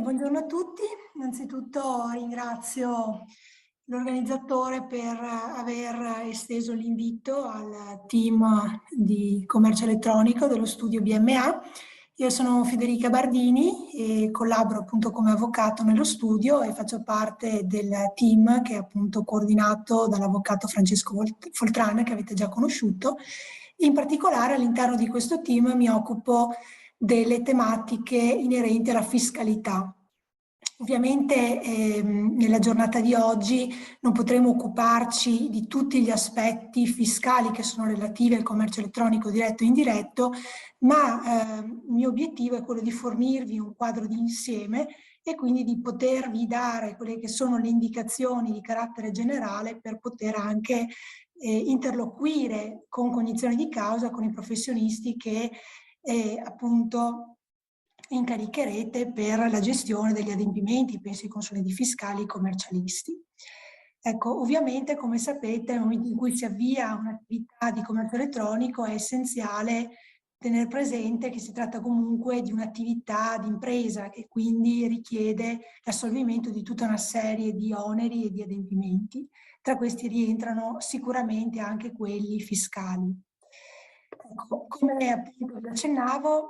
Buongiorno a tutti. Innanzitutto ringrazio l'organizzatore per aver esteso l'invito al team di commercio elettronico dello studio BMA. Io sono Federica Bardini e collaboro appunto come avvocato nello studio e faccio parte del team che è appunto coordinato dall'avvocato Francesco Foltrana, che avete già conosciuto. In particolare all'interno di questo team mi occupo delle tematiche inerenti alla fiscalità. Ovviamente nella giornata di oggi non potremo occuparci di tutti gli aspetti fiscali che sono relativi al commercio elettronico diretto e indiretto, ma il mio obiettivo è quello di fornirvi un quadro di insieme e quindi di potervi dare quelle che sono le indicazioni di carattere generale per poter anche interloquire con cognizione di causa con i professionisti che appunto incaricherete per la gestione degli adempimenti, penso ai consulenti fiscali e commercialisti. Ecco, ovviamente, come sapete, nel momento in cui si avvia un'attività di commercio elettronico è essenziale tenere presente che si tratta comunque di un'attività di impresa che quindi richiede l'assolvimento di tutta una serie di oneri e di adempimenti. Tra questi rientrano sicuramente anche quelli fiscali. Ecco, come appunto vi accennavo,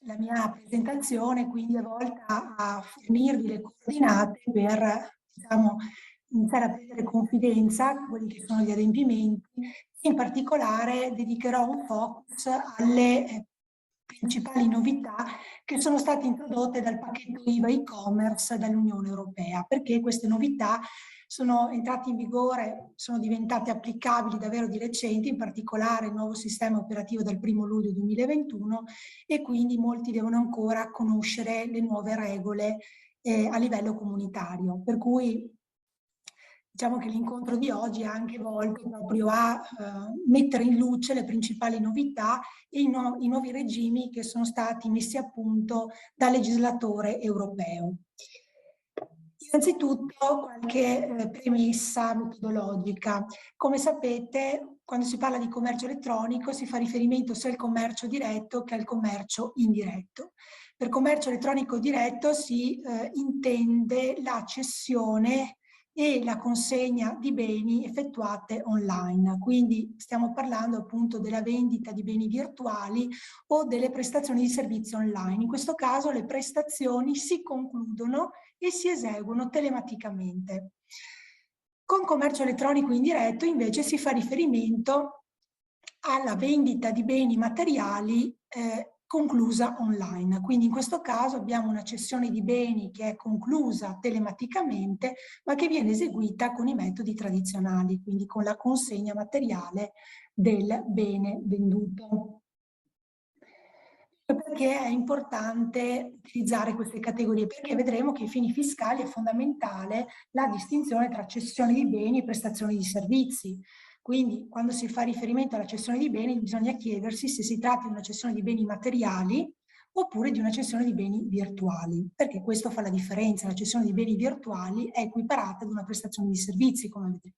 la mia presentazione quindi è volta a fornirvi le coordinate per, diciamo, iniziare a prendere confidenza con quelli che sono gli adempimenti. In particolare dedicherò un focus alle principali novità che sono state introdotte dal pacchetto IVA e-commerce dall'Unione Europea, perché queste novità sono entrate in vigore, sono diventate applicabili davvero di recente, in particolare il nuovo sistema operativo dal 1° luglio 2021 e quindi molti devono ancora conoscere le nuove regole a livello comunitario. Per cui diciamo che l'incontro di oggi è anche volto proprio a mettere in luce le principali novità e i nuovi regimi che sono stati messi a punto dal legislatore europeo. Innanzitutto qualche premessa metodologica. Come sapete, quando si parla di commercio elettronico si fa riferimento sia al commercio diretto che al commercio indiretto. Per commercio elettronico diretto si intende la cessione e la consegna di beni effettuate online. Quindi stiamo parlando appunto della vendita di beni virtuali o delle prestazioni di servizi online. In questo caso le prestazioni si concludono e si eseguono telematicamente. Con commercio elettronico indiretto invece si fa riferimento alla vendita di beni materiali conclusa online. Quindi in questo caso abbiamo una cessione di beni che è conclusa telematicamente, ma che viene eseguita con i metodi tradizionali, quindi con la consegna materiale del bene venduto. Perché è importante utilizzare queste categorie? Perché vedremo che ai fini fiscali è fondamentale la distinzione tra cessione di beni e prestazioni di servizi. Quindi quando si fa riferimento alla cessione di beni bisogna chiedersi se si tratta di una cessione di beni materiali oppure di una cessione di beni virtuali, perché questo fa la differenza. La cessione di beni virtuali è equiparata ad una prestazione di servizi, come vedremo.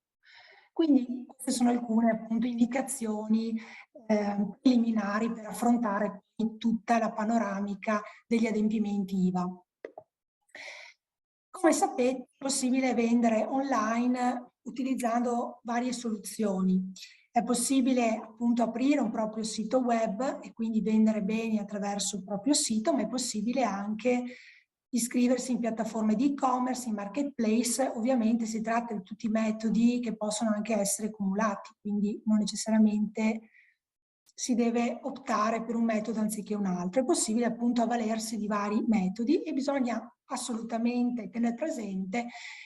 Quindi queste sono alcune appunto indicazioni preliminari per affrontare tutta la panoramica degli adempimenti IVA. Come sapete è possibile vendere online utilizzando varie soluzioni. È possibile appunto aprire un proprio sito web e quindi vendere beni attraverso il proprio sito, ma è possibile anche iscriversi in piattaforme di e-commerce, in marketplace. Ovviamente si tratta di tutti i metodi che possono anche essere cumulati, quindi non necessariamente si deve optare per un metodo anziché un altro. È possibile appunto avvalersi di vari metodi e bisogna assolutamente tenere presente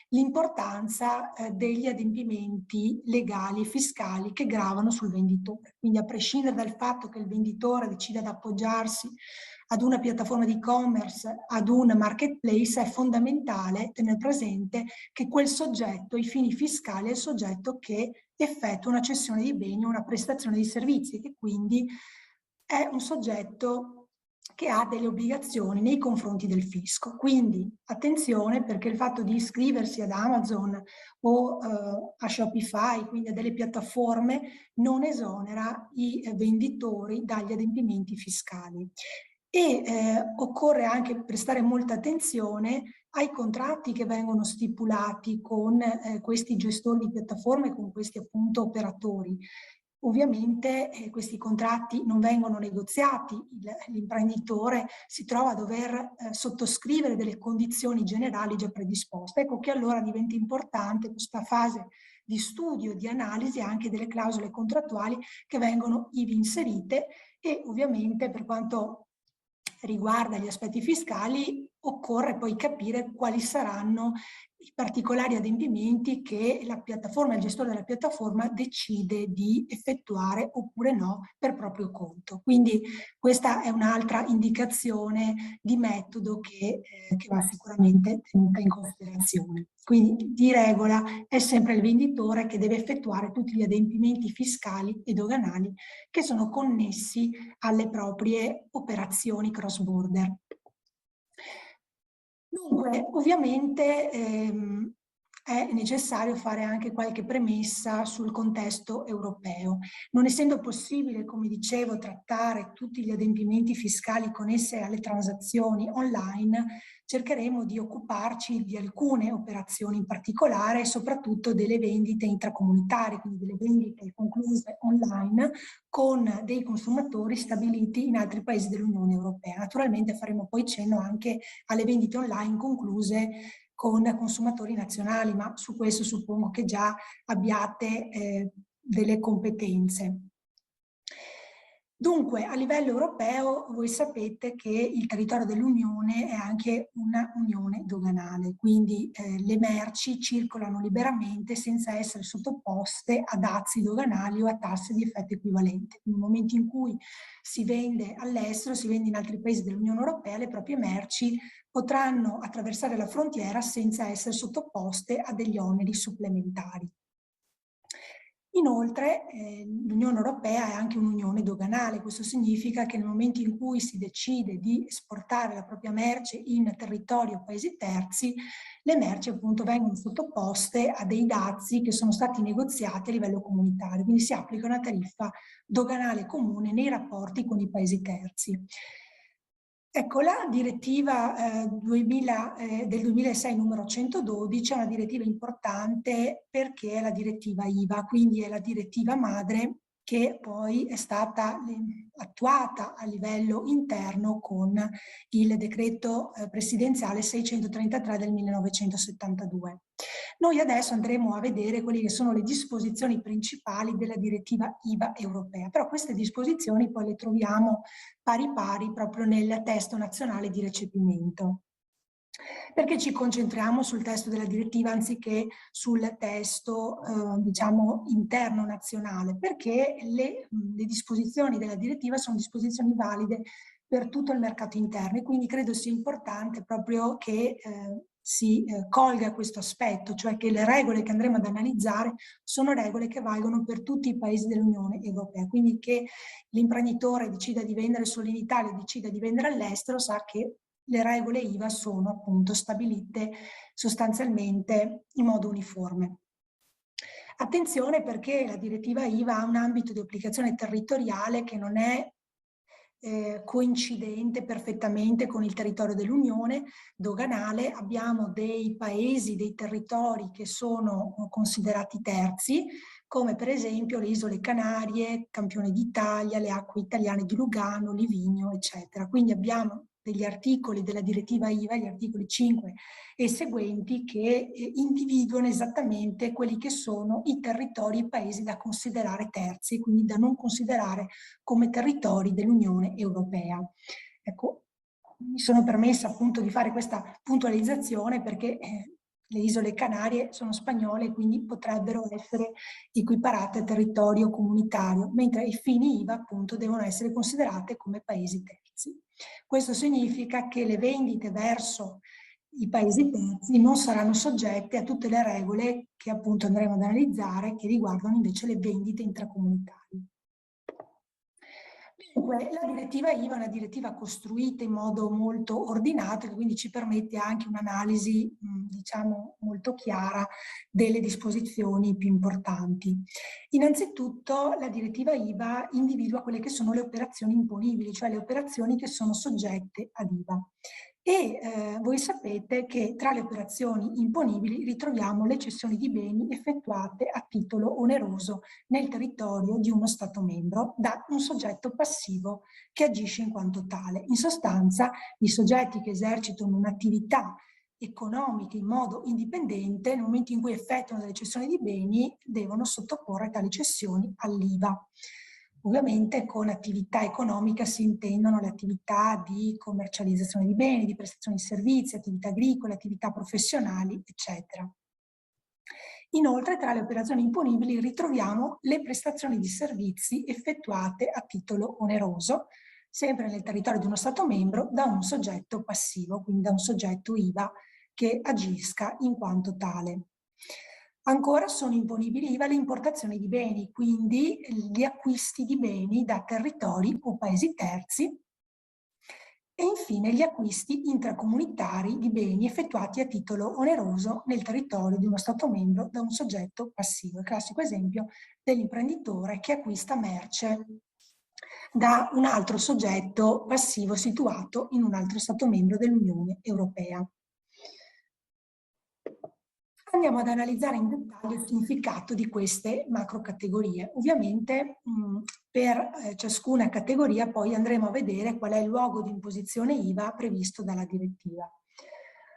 l'importanza degli adempimenti legali e fiscali che gravano sul venditore. Quindi a prescindere dal fatto che il venditore decida di appoggiarsi ad una piattaforma di e-commerce, ad un marketplace, è fondamentale tenere presente che quel soggetto, ai fini fiscali, è il soggetto che effettua una cessione di beni o una prestazione di servizi, che quindi è un soggetto che ha delle obbligazioni nei confronti del fisco. Quindi attenzione, perché il fatto di iscriversi ad Amazon o a Shopify, quindi a delle piattaforme, non esonera i venditori dagli adempimenti fiscali. occorre anche prestare molta attenzione ai contratti che vengono stipulati con questi gestori di piattaforme, con questi appunto operatori. Ovviamente questi contratti non vengono negoziati, l'imprenditore si trova a dover sottoscrivere delle condizioni generali già predisposte. Ecco che allora diventa importante questa fase di studio, di analisi anche delle clausole contrattuali che vengono ivi inserite, e ovviamente per quanto riguarda gli aspetti fiscali occorre poi capire quali saranno i particolari adempimenti che la piattaforma, il gestore della piattaforma decide di effettuare oppure no per proprio conto. Quindi questa è un'altra indicazione di metodo che va sicuramente tenuta in considerazione. Quindi di regola è sempre il venditore che deve effettuare tutti gli adempimenti fiscali e doganali che sono connessi alle proprie operazioni cross border. Dunque, ovviamente è necessario fare anche qualche premessa sul contesto europeo. Non essendo possibile, come dicevo, trattare tutti gli adempimenti fiscali connessi alle transazioni online, cercheremo di occuparci di alcune operazioni in particolare, soprattutto delle vendite intracomunitarie, quindi delle vendite concluse online con dei consumatori stabiliti in altri paesi dell'Unione Europea. Naturalmente faremo poi cenno anche alle vendite online concluse con consumatori nazionali, ma su questo suppongo che già abbiate delle competenze. Dunque, a livello europeo voi sapete che il territorio dell'Unione è anche una unione doganale, quindi le merci circolano liberamente senza essere sottoposte a dazi doganali o a tasse di effetto equivalente. Nel momento in cui si vende all'estero, si vende in altri paesi dell'Unione Europea, le proprie merci potranno attraversare la frontiera senza essere sottoposte a degli oneri supplementari. Inoltre l'Unione Europea è anche un'unione doganale, questo significa che nel momento in cui si decide di esportare la propria merce in territorio paesi terzi, le merci appunto vengono sottoposte a dei dazi che sono stati negoziati a livello comunitario, quindi si applica una tariffa doganale comune nei rapporti con i paesi terzi. Ecco, la direttiva del 2006 numero 112 è una direttiva importante perché è la direttiva IVA, quindi è la direttiva madre che poi è stata attuata a livello interno con il decreto presidenziale 633 del 1972. Noi adesso andremo a vedere quelle che sono le disposizioni principali della direttiva IVA europea, però queste disposizioni poi le troviamo pari pari proprio nel testo nazionale di recepimento. Perché ci concentriamo sul testo della direttiva anziché sul testo diciamo interno nazionale? Perché le disposizioni della direttiva sono disposizioni valide per tutto il mercato interno e quindi credo sia importante proprio che si colga questo aspetto, cioè che le regole che andremo ad analizzare sono regole che valgono per tutti i paesi dell'Unione Europea, quindi che l'imprenditore decida di vendere solo in Italia o decida di vendere all'estero sa che le regole IVA sono appunto stabilite sostanzialmente in modo uniforme. Attenzione perché la direttiva IVA ha un ambito di applicazione territoriale che non è coincidente perfettamente con il territorio dell'Unione doganale. Abbiamo dei paesi, dei territori che sono considerati terzi, come per esempio le isole Canarie, Campione d'Italia, le acque italiane di Lugano, Livigno, eccetera. Quindi abbiamo degli articoli della direttiva IVA, gli articoli 5 e seguenti, che individuano esattamente quelli che sono i territori e i paesi da considerare terzi, quindi da non considerare come territori dell'Unione Europea. Ecco, mi sono permessa appunto di fare questa puntualizzazione perché le isole Canarie sono spagnole, quindi potrebbero essere equiparate a territorio comunitario, mentre i fini IVA appunto devono essere considerate come paesi terzi. Questo significa che le vendite verso i paesi terzi non saranno soggette a tutte le regole che appunto andremo ad analizzare, che riguardano invece le vendite intracomunitarie. Dunque, la direttiva IVA è una direttiva costruita in modo molto ordinato, che quindi ci permette anche un'analisi, diciamo, molto chiara delle disposizioni più importanti. Innanzitutto, la direttiva IVA individua quelle che sono le operazioni imponibili, cioè le operazioni che sono soggette ad IVA. E voi sapete che tra le operazioni imponibili ritroviamo le cessioni di beni effettuate a titolo oneroso nel territorio di uno Stato membro da un soggetto passivo che agisce in quanto tale. In sostanza, i soggetti che esercitano un'attività economica in modo indipendente, nel momento in cui effettuano delle cessioni di beni, devono sottoporre tali cessioni all'IVA. Ovviamente con attività economica si intendono le attività di commercializzazione di beni, di prestazione di servizi, attività agricole, attività professionali, eccetera. Inoltre, tra le operazioni imponibili ritroviamo le prestazioni di servizi effettuate a titolo oneroso, sempre nel territorio di uno Stato membro, da un soggetto passivo, quindi da un soggetto IVA che agisca in quanto tale. Ancora sono imponibili IVA le importazioni di beni, quindi gli acquisti di beni da territori o paesi terzi, e infine gli acquisti intracomunitari di beni effettuati a titolo oneroso nel territorio di uno Stato membro da un soggetto passivo. Il classico esempio dell'imprenditore che acquista merce da un altro soggetto passivo situato in un altro Stato membro dell'Unione Europea. Andiamo ad analizzare in dettaglio il significato di queste macrocategorie. Ovviamente per ciascuna categoria poi andremo a vedere qual è il luogo di imposizione IVA previsto dalla direttiva.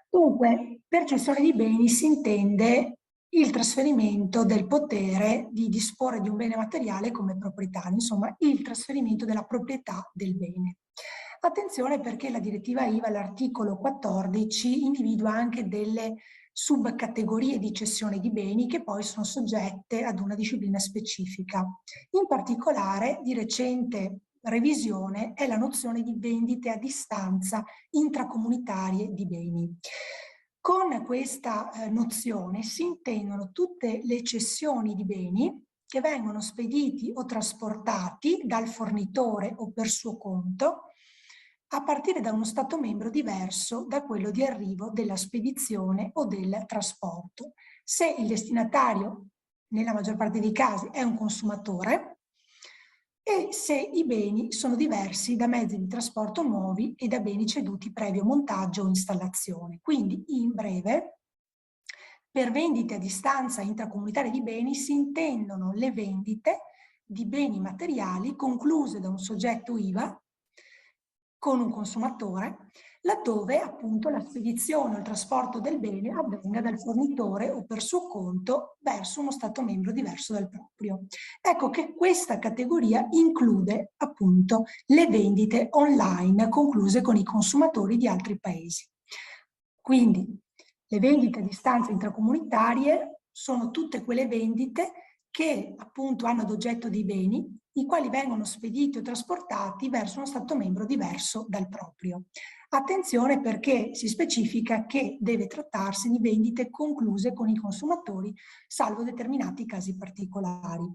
Dunque, per cessione di beni si intende il trasferimento del potere di disporre di un bene materiale come proprietario, insomma il trasferimento della proprietà del bene. Attenzione perché la direttiva IVA, all'articolo 14, individua anche delle subcategorie di cessione di beni che poi sono soggette ad una disciplina specifica. In particolare, di recente revisione è la nozione di vendite a distanza intracomunitarie di beni. Con questa nozione si intendono tutte le cessioni di beni che vengono spediti o trasportati dal fornitore o per suo conto a partire da uno Stato membro diverso da quello di arrivo della spedizione o del trasporto. Se il destinatario, nella maggior parte dei casi, è un consumatore, e se i beni sono diversi da mezzi di trasporto nuovi e da beni ceduti previo montaggio o installazione. Quindi, in breve, per vendite a distanza intracomunitaria di beni si intendono le vendite di beni materiali concluse da un soggetto IVA con un consumatore, laddove appunto la spedizione o il trasporto del bene avvenga dal fornitore o per suo conto verso uno Stato membro diverso dal proprio. Ecco che questa categoria include appunto le vendite online concluse con i consumatori di altri paesi. Quindi le vendite a distanza intracomunitarie sono tutte quelle vendite che appunto hanno ad oggetto dei beni, i quali vengono spediti o trasportati verso uno Stato membro diverso dal proprio. Attenzione perché si specifica che deve trattarsi di vendite concluse con i consumatori, salvo determinati casi particolari.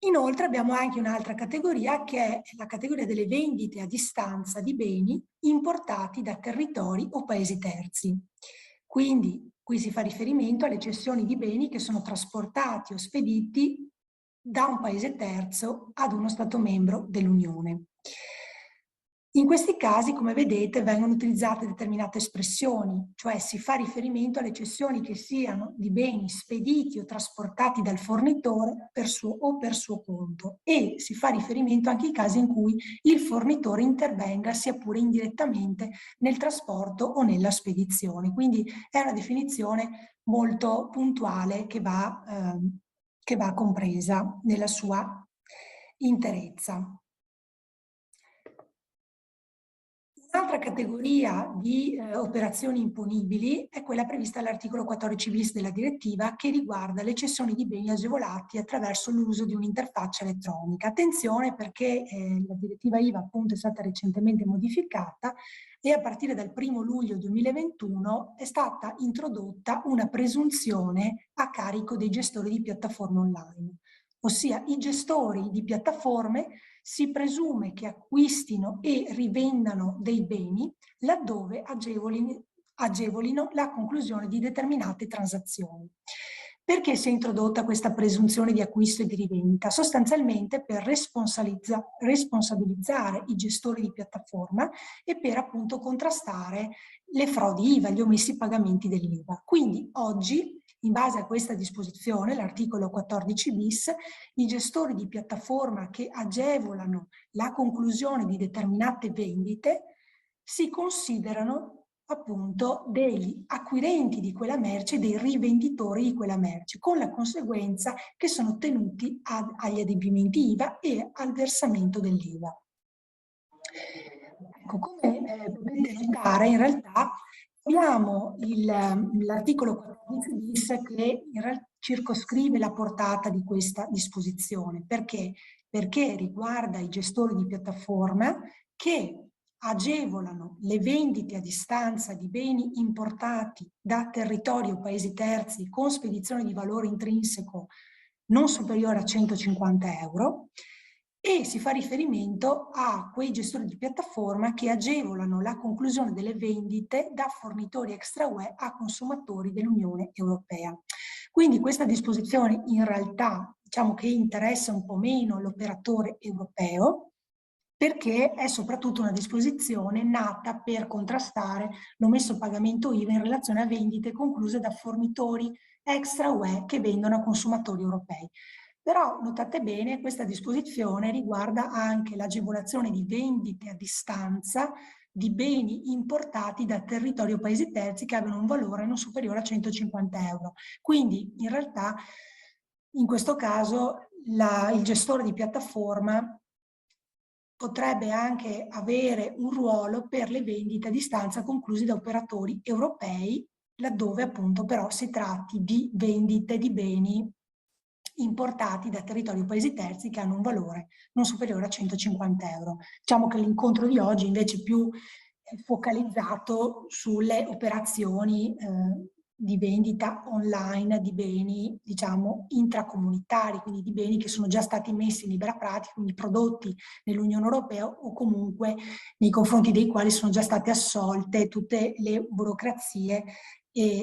Inoltre abbiamo anche un'altra categoria che è la categoria delle vendite a distanza di beni importati da territori o paesi terzi. Quindi qui si fa riferimento alle cessioni di beni che sono trasportati o spediti da un paese terzo ad uno Stato membro dell'Unione. In questi casi, come vedete, vengono utilizzate determinate espressioni, cioè si fa riferimento alle cessioni che siano di beni spediti o trasportati dal fornitore per suo conto, e si fa riferimento anche ai casi in cui il fornitore intervenga sia pure indirettamente nel trasporto o nella spedizione. Quindi è una definizione molto puntuale che va compresa nella sua interezza. Un'altra categoria di operazioni imponibili è quella prevista all'articolo 14 bis della direttiva, che riguarda le cessioni di beni agevolati attraverso l'uso di un'interfaccia elettronica. Attenzione perché la direttiva IVA appunto è stata recentemente modificata e a partire dal 1° luglio 2021 è stata introdotta una presunzione a carico dei gestori di piattaforme online. ossia i gestori di piattaforme si presume che acquistino e rivendano dei beni laddove agevolino la conclusione di determinate transazioni. Perché si è introdotta questa presunzione di acquisto e di rivendita? Sostanzialmente per responsabilizzare i gestori di piattaforma e per appunto contrastare le frodi IVA, gli omessi pagamenti dell'IVA. Quindi oggi, in base a questa disposizione, l'articolo 14 bis, i gestori di piattaforma che agevolano la conclusione di determinate vendite si considerano appunto degli acquirenti di quella merce, dei rivenditori di quella merce, con la conseguenza che sono tenuti agli adempimenti IVA e al versamento dell'IVA. Ecco, come potete notare, in realtà abbiamo l'articolo 14 bis che in realtà circoscrive la portata di questa disposizione. Perché? Perché riguarda i gestori di piattaforma che agevolano le vendite a distanza di beni importati da territori o paesi terzi con spedizione di valore intrinseco non superiore a 150 euro, e si fa riferimento a quei gestori di piattaforma che agevolano la conclusione delle vendite da fornitori extra UE a consumatori dell'Unione Europea. Quindi questa disposizione in realtà diciamo che interessa un po' meno l'operatore europeo, perché è soprattutto una disposizione nata per contrastare l'omesso pagamento IVA in relazione a vendite concluse da fornitori extra UE che vendono a consumatori europei. Però notate bene, questa disposizione riguarda anche l'agevolazione di vendite a distanza di beni importati da territori o paesi terzi che abbiano un valore non superiore a 150 euro. Quindi in realtà in questo caso il gestore di piattaforma potrebbe anche avere un ruolo per le vendite a distanza concluse da operatori europei, laddove appunto però si tratti di vendite di beni importati da territori o paesi terzi che hanno un valore non superiore a 150 euro. Diciamo che l'incontro di oggi invece è più focalizzato sulle operazioni di vendita online di beni, diciamo, intracomunitari, quindi di beni che sono già stati messi in libera pratica, quindi prodotti nell'Unione Europea o comunque nei confronti dei quali sono già state assolte tutte le burocrazie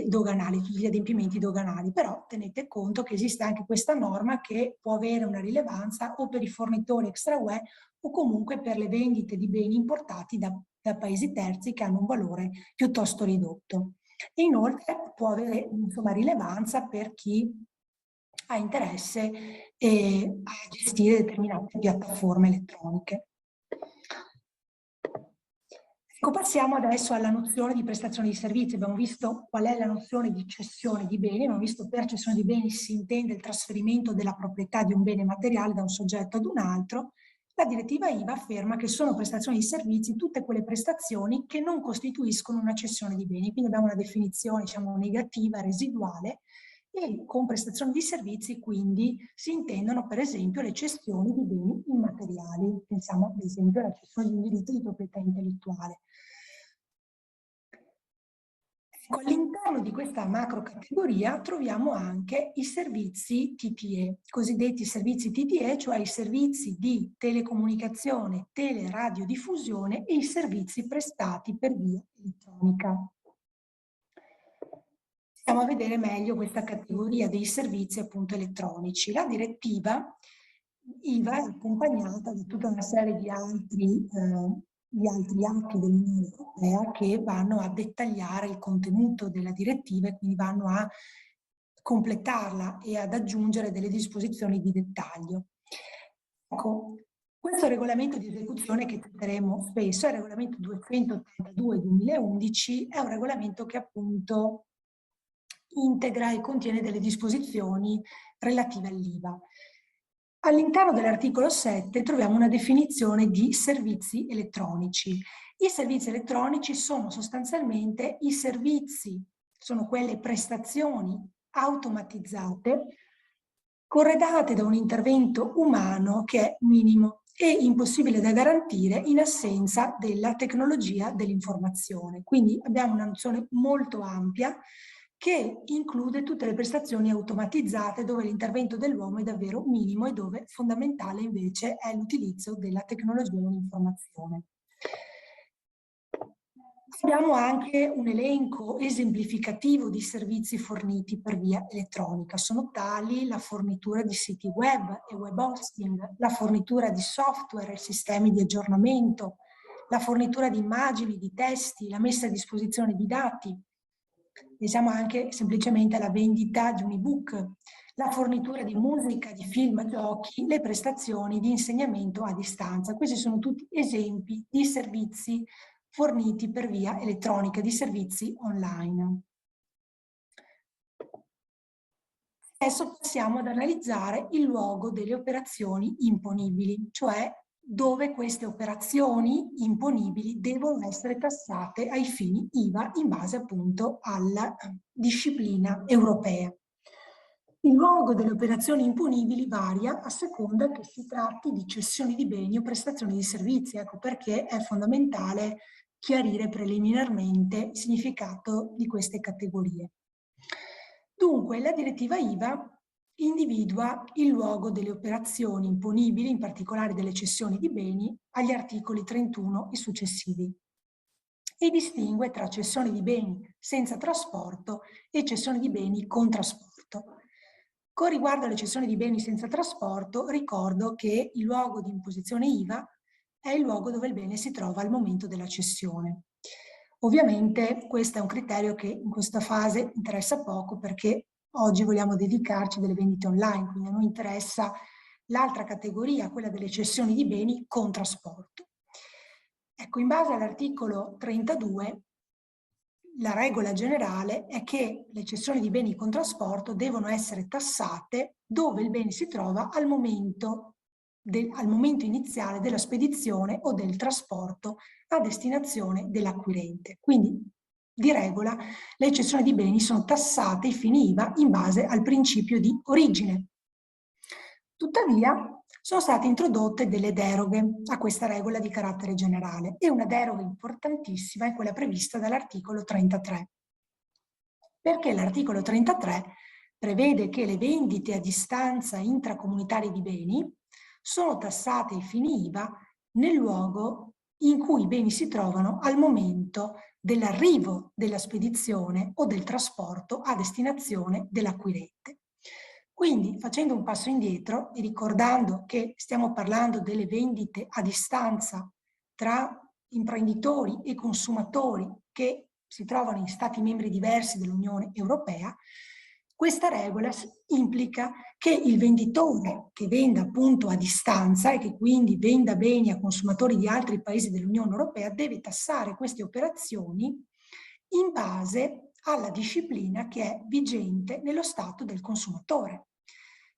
doganali, tutti gli adempimenti doganali. Però tenete conto che esiste anche questa norma che può avere una rilevanza o per i fornitori extra UE o comunque per le vendite di beni importati da paesi terzi che hanno un valore piuttosto ridotto. E inoltre può avere insomma rilevanza per chi ha interesse a gestire determinate piattaforme elettroniche. Ecco, passiamo adesso alla nozione di prestazione di servizi. Abbiamo visto qual è la nozione di cessione di beni, abbiamo visto per cessione di beni si intende il trasferimento della proprietà di un bene materiale da un soggetto ad un altro. La direttiva IVA afferma che sono prestazioni di servizi tutte quelle prestazioni che non costituiscono una cessione di beni, quindi abbiamo una definizione diciamo negativa, residuale, e con prestazioni di servizi quindi si intendono per esempio le cessioni di beni immateriali, pensiamo ad esempio alla cessione di un diritto di proprietà intellettuale. All'interno di questa macro categoria troviamo anche i servizi TTE, cosiddetti servizi TTE, cioè i servizi di telecomunicazione, teleradiodiffusione e i servizi prestati per via elettronica. Andiamo a vedere meglio questa categoria dei servizi appunto elettronici. La direttiva IVA è accompagnata da tutta una serie di altri atti dell'Unione Europea che vanno a dettagliare il contenuto della direttiva e quindi vanno a completarla e ad aggiungere delle disposizioni di dettaglio. Ecco, questo regolamento di esecuzione che tratteremo spesso è il regolamento 282/2011, è un regolamento che appunto integra e contiene delle disposizioni relative all'IVA. All'interno dell'articolo 7 troviamo una definizione di servizi elettronici. I servizi elettronici sono sostanzialmente i servizi, sono quelle prestazioni automatizzate corredate da un intervento umano che è minimo e impossibile da garantire in assenza della tecnologia dell'informazione. Quindi abbiamo una nozione molto ampia che include tutte le prestazioni automatizzate dove l'intervento dell'uomo è davvero minimo e dove fondamentale invece è l'utilizzo della tecnologia dell'informazione. Abbiamo anche un elenco esemplificativo di servizi forniti per via elettronica. Sono tali la fornitura di siti web e web hosting, la fornitura di software e sistemi di aggiornamento, la fornitura di immagini, di testi, la messa a disposizione di dati. Pensiamo anche semplicemente alla vendita di un ebook, la fornitura di musica, di film, giochi, le prestazioni di insegnamento a distanza. Questi sono tutti esempi di servizi forniti per via elettronica, di servizi online. Adesso passiamo ad analizzare il luogo delle operazioni imponibili, cioè dove queste operazioni imponibili devono essere tassate ai fini IVA in base appunto alla disciplina europea. Il luogo delle operazioni imponibili varia a seconda che si tratti di cessioni di beni o prestazioni di servizi. Ecco perché è fondamentale chiarire preliminarmente il significato di queste categorie. Dunque, la direttiva IVA individua il luogo delle operazioni imponibili, in particolare delle cessioni di beni, agli articoli 31 e successivi, e distingue tra cessioni di beni senza trasporto e cessioni di beni con trasporto. Con riguardo alle cessioni di beni senza trasporto, ricordo che il luogo di imposizione IVA è il luogo dove il bene si trova al momento della cessione. Ovviamente questo è un criterio che in questa fase interessa poco perché oggi vogliamo dedicarci delle vendite online, quindi a noi interessa l'altra categoria, quella delle cessioni di beni con trasporto. Ecco, in base all'articolo 32, la regola generale è che le cessioni di beni con trasporto devono essere tassate dove il bene si trova al momento iniziale della spedizione o del trasporto a destinazione dell'acquirente. Quindi, di regola, le cessioni di beni sono tassate ai fini IVA in base al principio di origine. Tuttavia, sono state introdotte delle deroghe a questa regola di carattere generale e una deroga importantissima è quella prevista dall'articolo 33. Perché l'articolo 33 prevede che le vendite a distanza intracomunitarie di beni sono tassate ai fini IVA nel luogo in cui i beni si trovano al momento dell'arrivo della spedizione o del trasporto a destinazione dell'acquirente. Quindi, facendo un passo indietro e ricordando che stiamo parlando delle vendite a distanza tra imprenditori e consumatori che si trovano in stati membri diversi dell'Unione Europea, questa regola implica che il venditore che venda appunto a distanza e che quindi venda beni a consumatori di altri paesi dell'Unione Europea deve tassare queste operazioni in base alla disciplina che è vigente nello stato del consumatore,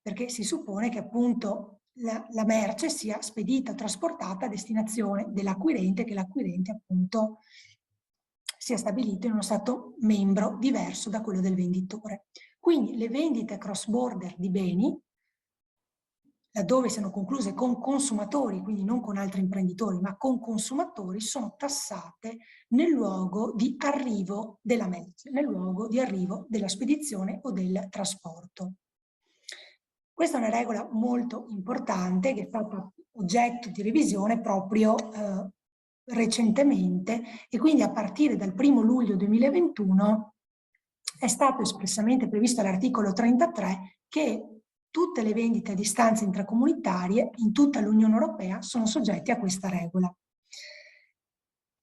perché si suppone che appunto la merce sia spedita o trasportata a destinazione dell'acquirente, che l'acquirente appunto sia stabilito in uno stato membro diverso da quello del venditore. Quindi le vendite cross border di beni, laddove siano concluse con consumatori, quindi non con altri imprenditori, ma con consumatori, sono tassate nel luogo di arrivo della merce, nel luogo di arrivo della spedizione o del trasporto. Questa è una regola molto importante che è stata oggetto di revisione proprio recentemente e quindi a partire dal 1° luglio 2021 è stato espressamente previsto all'articolo 33 che tutte le vendite a distanza intracomunitarie in tutta l'Unione Europea sono soggette a questa regola.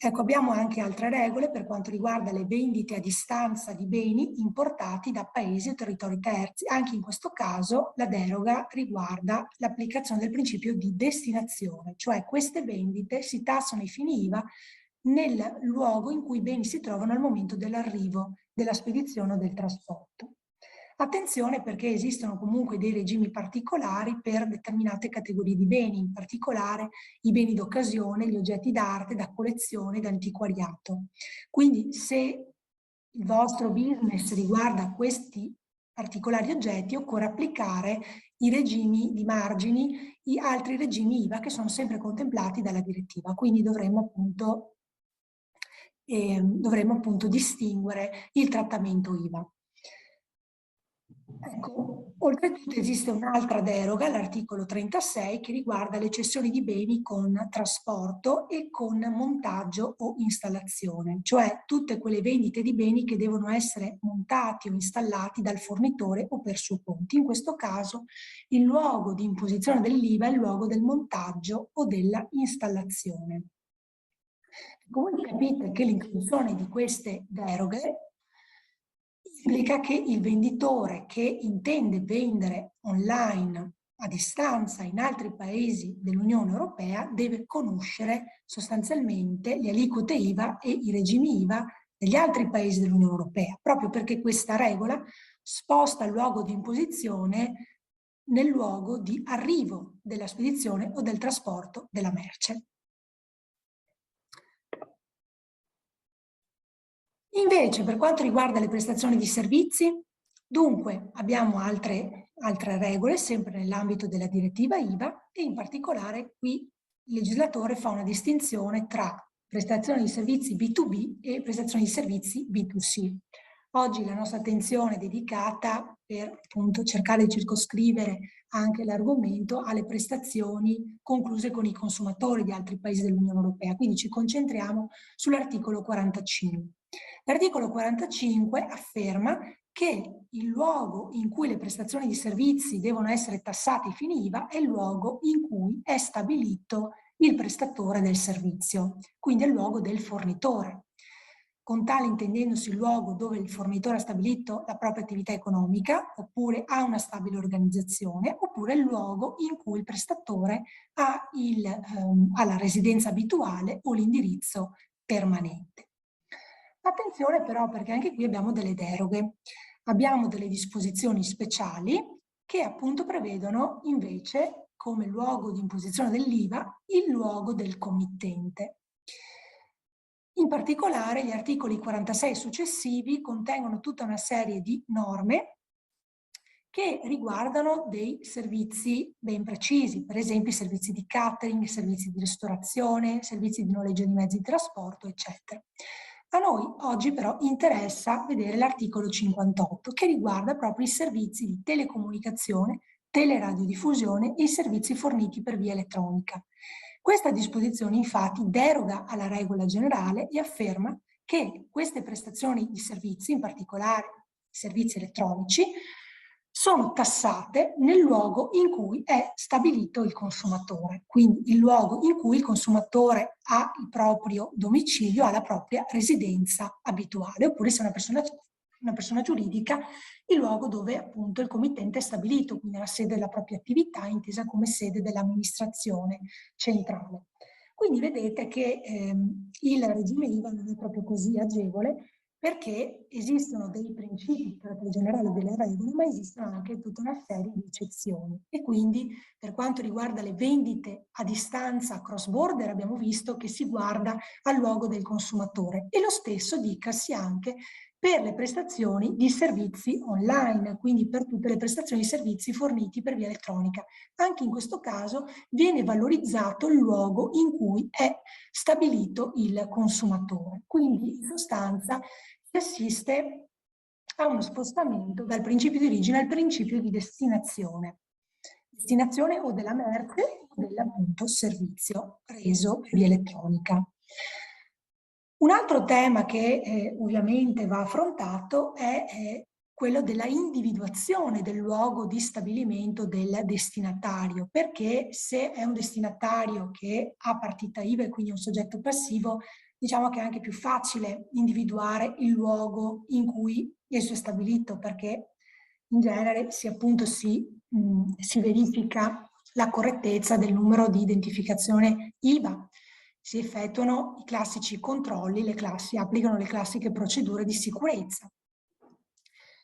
Ecco, abbiamo anche altre regole per quanto riguarda le vendite a distanza di beni importati da paesi o territori terzi. Anche in questo caso la deroga riguarda l'applicazione del principio di destinazione, cioè queste vendite si tassano ai fini IVA nel luogo in cui i beni si trovano al momento dell'arrivo, della spedizione o del trasporto. Attenzione perché esistono comunque dei regimi particolari per determinate categorie di beni, in particolare i beni d'occasione, gli oggetti d'arte, da collezione, da antiquariato. Quindi se il vostro business riguarda questi particolari oggetti, occorre applicare i regimi di margini, gli altri regimi IVA che sono sempre contemplati dalla direttiva. Quindi dovremmo appunto distinguere il trattamento IVA. Ecco, oltretutto esiste un'altra deroga, l'articolo 36, che riguarda le cessioni di beni con trasporto e con montaggio o installazione, cioè tutte quelle vendite di beni che devono essere montati o installati dal fornitore o per suo conto. In questo caso il luogo di imposizione dell'IVA è il luogo del montaggio o della installazione. Come capite che l'introduzione di queste deroghe implica che il venditore che intende vendere online a distanza in altri paesi dell'Unione Europea deve conoscere sostanzialmente le aliquote IVA e i regimi IVA degli altri paesi dell'Unione Europea, proprio perché questa regola sposta il luogo di imposizione nel luogo di arrivo della spedizione o del trasporto della merce. Invece, per quanto riguarda le prestazioni di servizi, dunque abbiamo altre regole, sempre nell'ambito della direttiva IVA, e in particolare qui il legislatore fa una distinzione tra prestazioni di servizi B2B e prestazioni di servizi B2C. Oggi la nostra attenzione è dedicata per appunto cercare di circoscrivere anche l'argomento alle prestazioni concluse con i consumatori di altri paesi dell'Unione Europea, quindi ci concentriamo sull'articolo 45. L'articolo 45 afferma che il luogo in cui le prestazioni di servizi devono essere tassate ai fini IVA è il luogo in cui è stabilito il prestatore del servizio, quindi è il luogo del fornitore. Con tale intendendosi il luogo dove il fornitore ha stabilito la propria attività economica, oppure ha una stabile organizzazione, oppure il luogo in cui il prestatore ha la residenza abituale o l'indirizzo permanente. Attenzione però, perché anche qui abbiamo delle deroghe, abbiamo delle disposizioni speciali che appunto prevedono invece come luogo di imposizione dell'IVA il luogo del committente. In particolare gli articoli 46 successivi contengono tutta una serie di norme che riguardano dei servizi ben precisi, per esempio i servizi di catering, servizi di ristorazione, servizi di noleggio di mezzi di trasporto, eccetera. A noi oggi però interessa vedere l'articolo 58 che riguarda proprio i servizi di telecomunicazione, teleradiodiffusione e i servizi forniti per via elettronica. Questa disposizione infatti deroga alla regola generale e afferma che queste prestazioni di servizi, in particolare servizi elettronici, sono tassate nel luogo in cui è stabilito il consumatore, quindi il luogo in cui il consumatore ha il proprio domicilio, ha la propria residenza abituale, oppure se è una persona giuridica, il luogo dove appunto il committente è stabilito, quindi la sede della propria attività, intesa come sede dell'amministrazione centrale. Quindi vedete che il regime IVA non è proprio così agevole, perché esistono dei principi di carattere generale delle regole, ma esistono anche tutta una serie di eccezioni. E quindi per quanto riguarda le vendite a distanza cross border abbiamo visto che si guarda al luogo del consumatore e lo stesso dicasi anche per le prestazioni di servizi online, quindi per tutte le prestazioni di servizi forniti per via elettronica. Anche in questo caso viene valorizzato il luogo in cui è stabilito il consumatore. Quindi in sostanza si assiste a uno spostamento dal principio di origine al principio di destinazione. Destinazione o della merce o dell'appunto servizio reso via elettronica. Un altro tema che ovviamente va affrontato è quello della individuazione del luogo di stabilimento del destinatario, perché se è un destinatario che ha partita IVA e quindi un soggetto passivo, diciamo che è anche più facile individuare il luogo in cui esso è stabilito, perché in genere si verifica la correttezza del numero di identificazione IVA. Si effettuano i classici controlli, applicano le classiche procedure di sicurezza.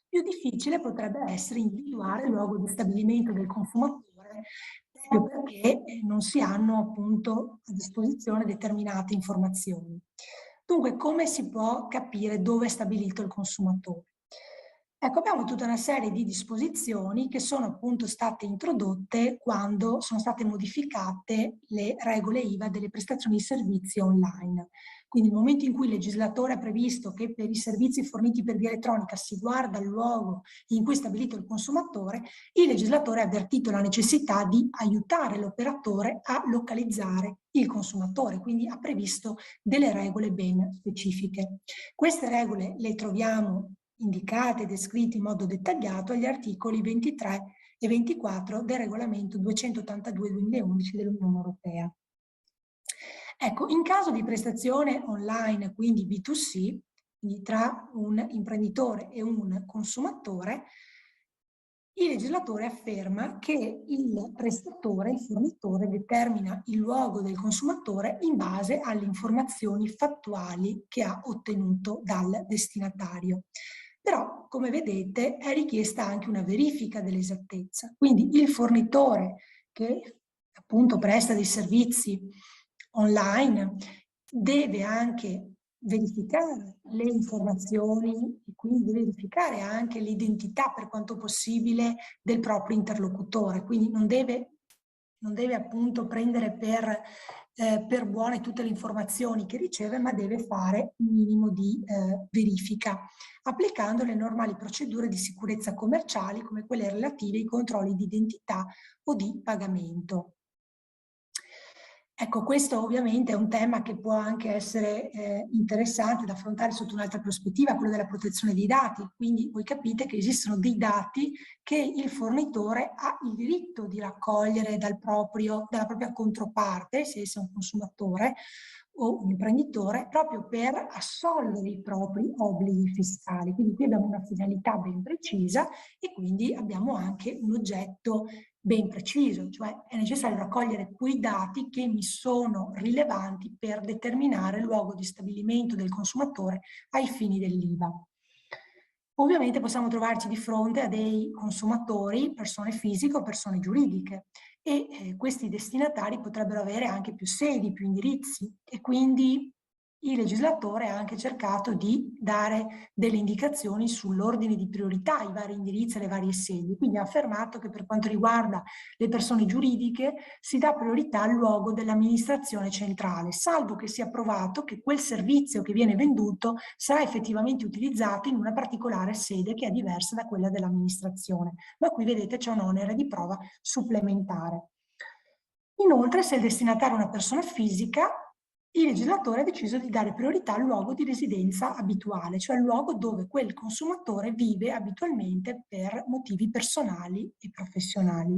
Più difficile potrebbe essere individuare il luogo di stabilimento del consumatore, proprio perché non si hanno appunto a disposizione determinate informazioni. Dunque, come si può capire dove è stabilito il consumatore? Ecco, abbiamo tutta una serie di disposizioni che sono appunto state introdotte quando sono state modificate le regole IVA delle prestazioni di servizi online. Quindi nel momento in cui il legislatore ha previsto che per i servizi forniti per via elettronica si guarda al luogo in cui è stabilito il consumatore, il legislatore ha avvertito la necessità di aiutare l'operatore a localizzare il consumatore, quindi ha previsto delle regole ben specifiche. Queste regole le troviamo indicate e descritte in modo dettagliato agli articoli 23 e 24 del regolamento 282/2011 dell'Unione Europea. Ecco, in caso di prestazione online, quindi B2C, quindi tra un imprenditore e un consumatore, il legislatore afferma che il prestatore, il fornitore, determina il luogo del consumatore in base alle informazioni fattuali che ha ottenuto dal destinatario. Però, come vedete, è richiesta anche una verifica dell'esattezza. Quindi il fornitore che appunto presta dei servizi online deve anche verificare le informazioni e quindi verificare anche l'identità per quanto possibile del proprio interlocutore, quindi non deve appunto prendere per buone tutte le informazioni che riceve, ma deve fare un minimo di verifica, applicando le normali procedure di sicurezza commerciali come quelle relative ai controlli di identità o di pagamento. Ecco, questo ovviamente è un tema che può anche essere interessante da affrontare sotto un'altra prospettiva, quello della protezione dei dati. Quindi voi capite che esistono dei dati che il fornitore ha il diritto di raccogliere dalla propria controparte, se sia un consumatore o un imprenditore, proprio per assolvere i propri obblighi fiscali. Quindi qui abbiamo una finalità ben precisa e quindi abbiamo anche un oggetto ben preciso, cioè è necessario raccogliere quei dati che mi sono rilevanti per determinare il luogo di stabilimento del consumatore ai fini dell'IVA. Ovviamente possiamo trovarci di fronte a dei consumatori, persone fisiche o persone giuridiche, e questi destinatari potrebbero avere anche più sedi, più indirizzi, e quindi il legislatore ha anche cercato di dare delle indicazioni sull'ordine di priorità, i vari indirizzi e le varie sedi. Quindi ha affermato che per quanto riguarda le persone giuridiche si dà priorità al luogo dell'amministrazione centrale, salvo che sia provato che quel servizio che viene venduto sarà effettivamente utilizzato in una particolare sede che è diversa da quella dell'amministrazione. Ma qui vedete c'è un onere di prova supplementare. Inoltre, se il destinatario è una persona fisica, il legislatore ha deciso di dare priorità al luogo di residenza abituale, cioè al luogo dove quel consumatore vive abitualmente per motivi personali e professionali.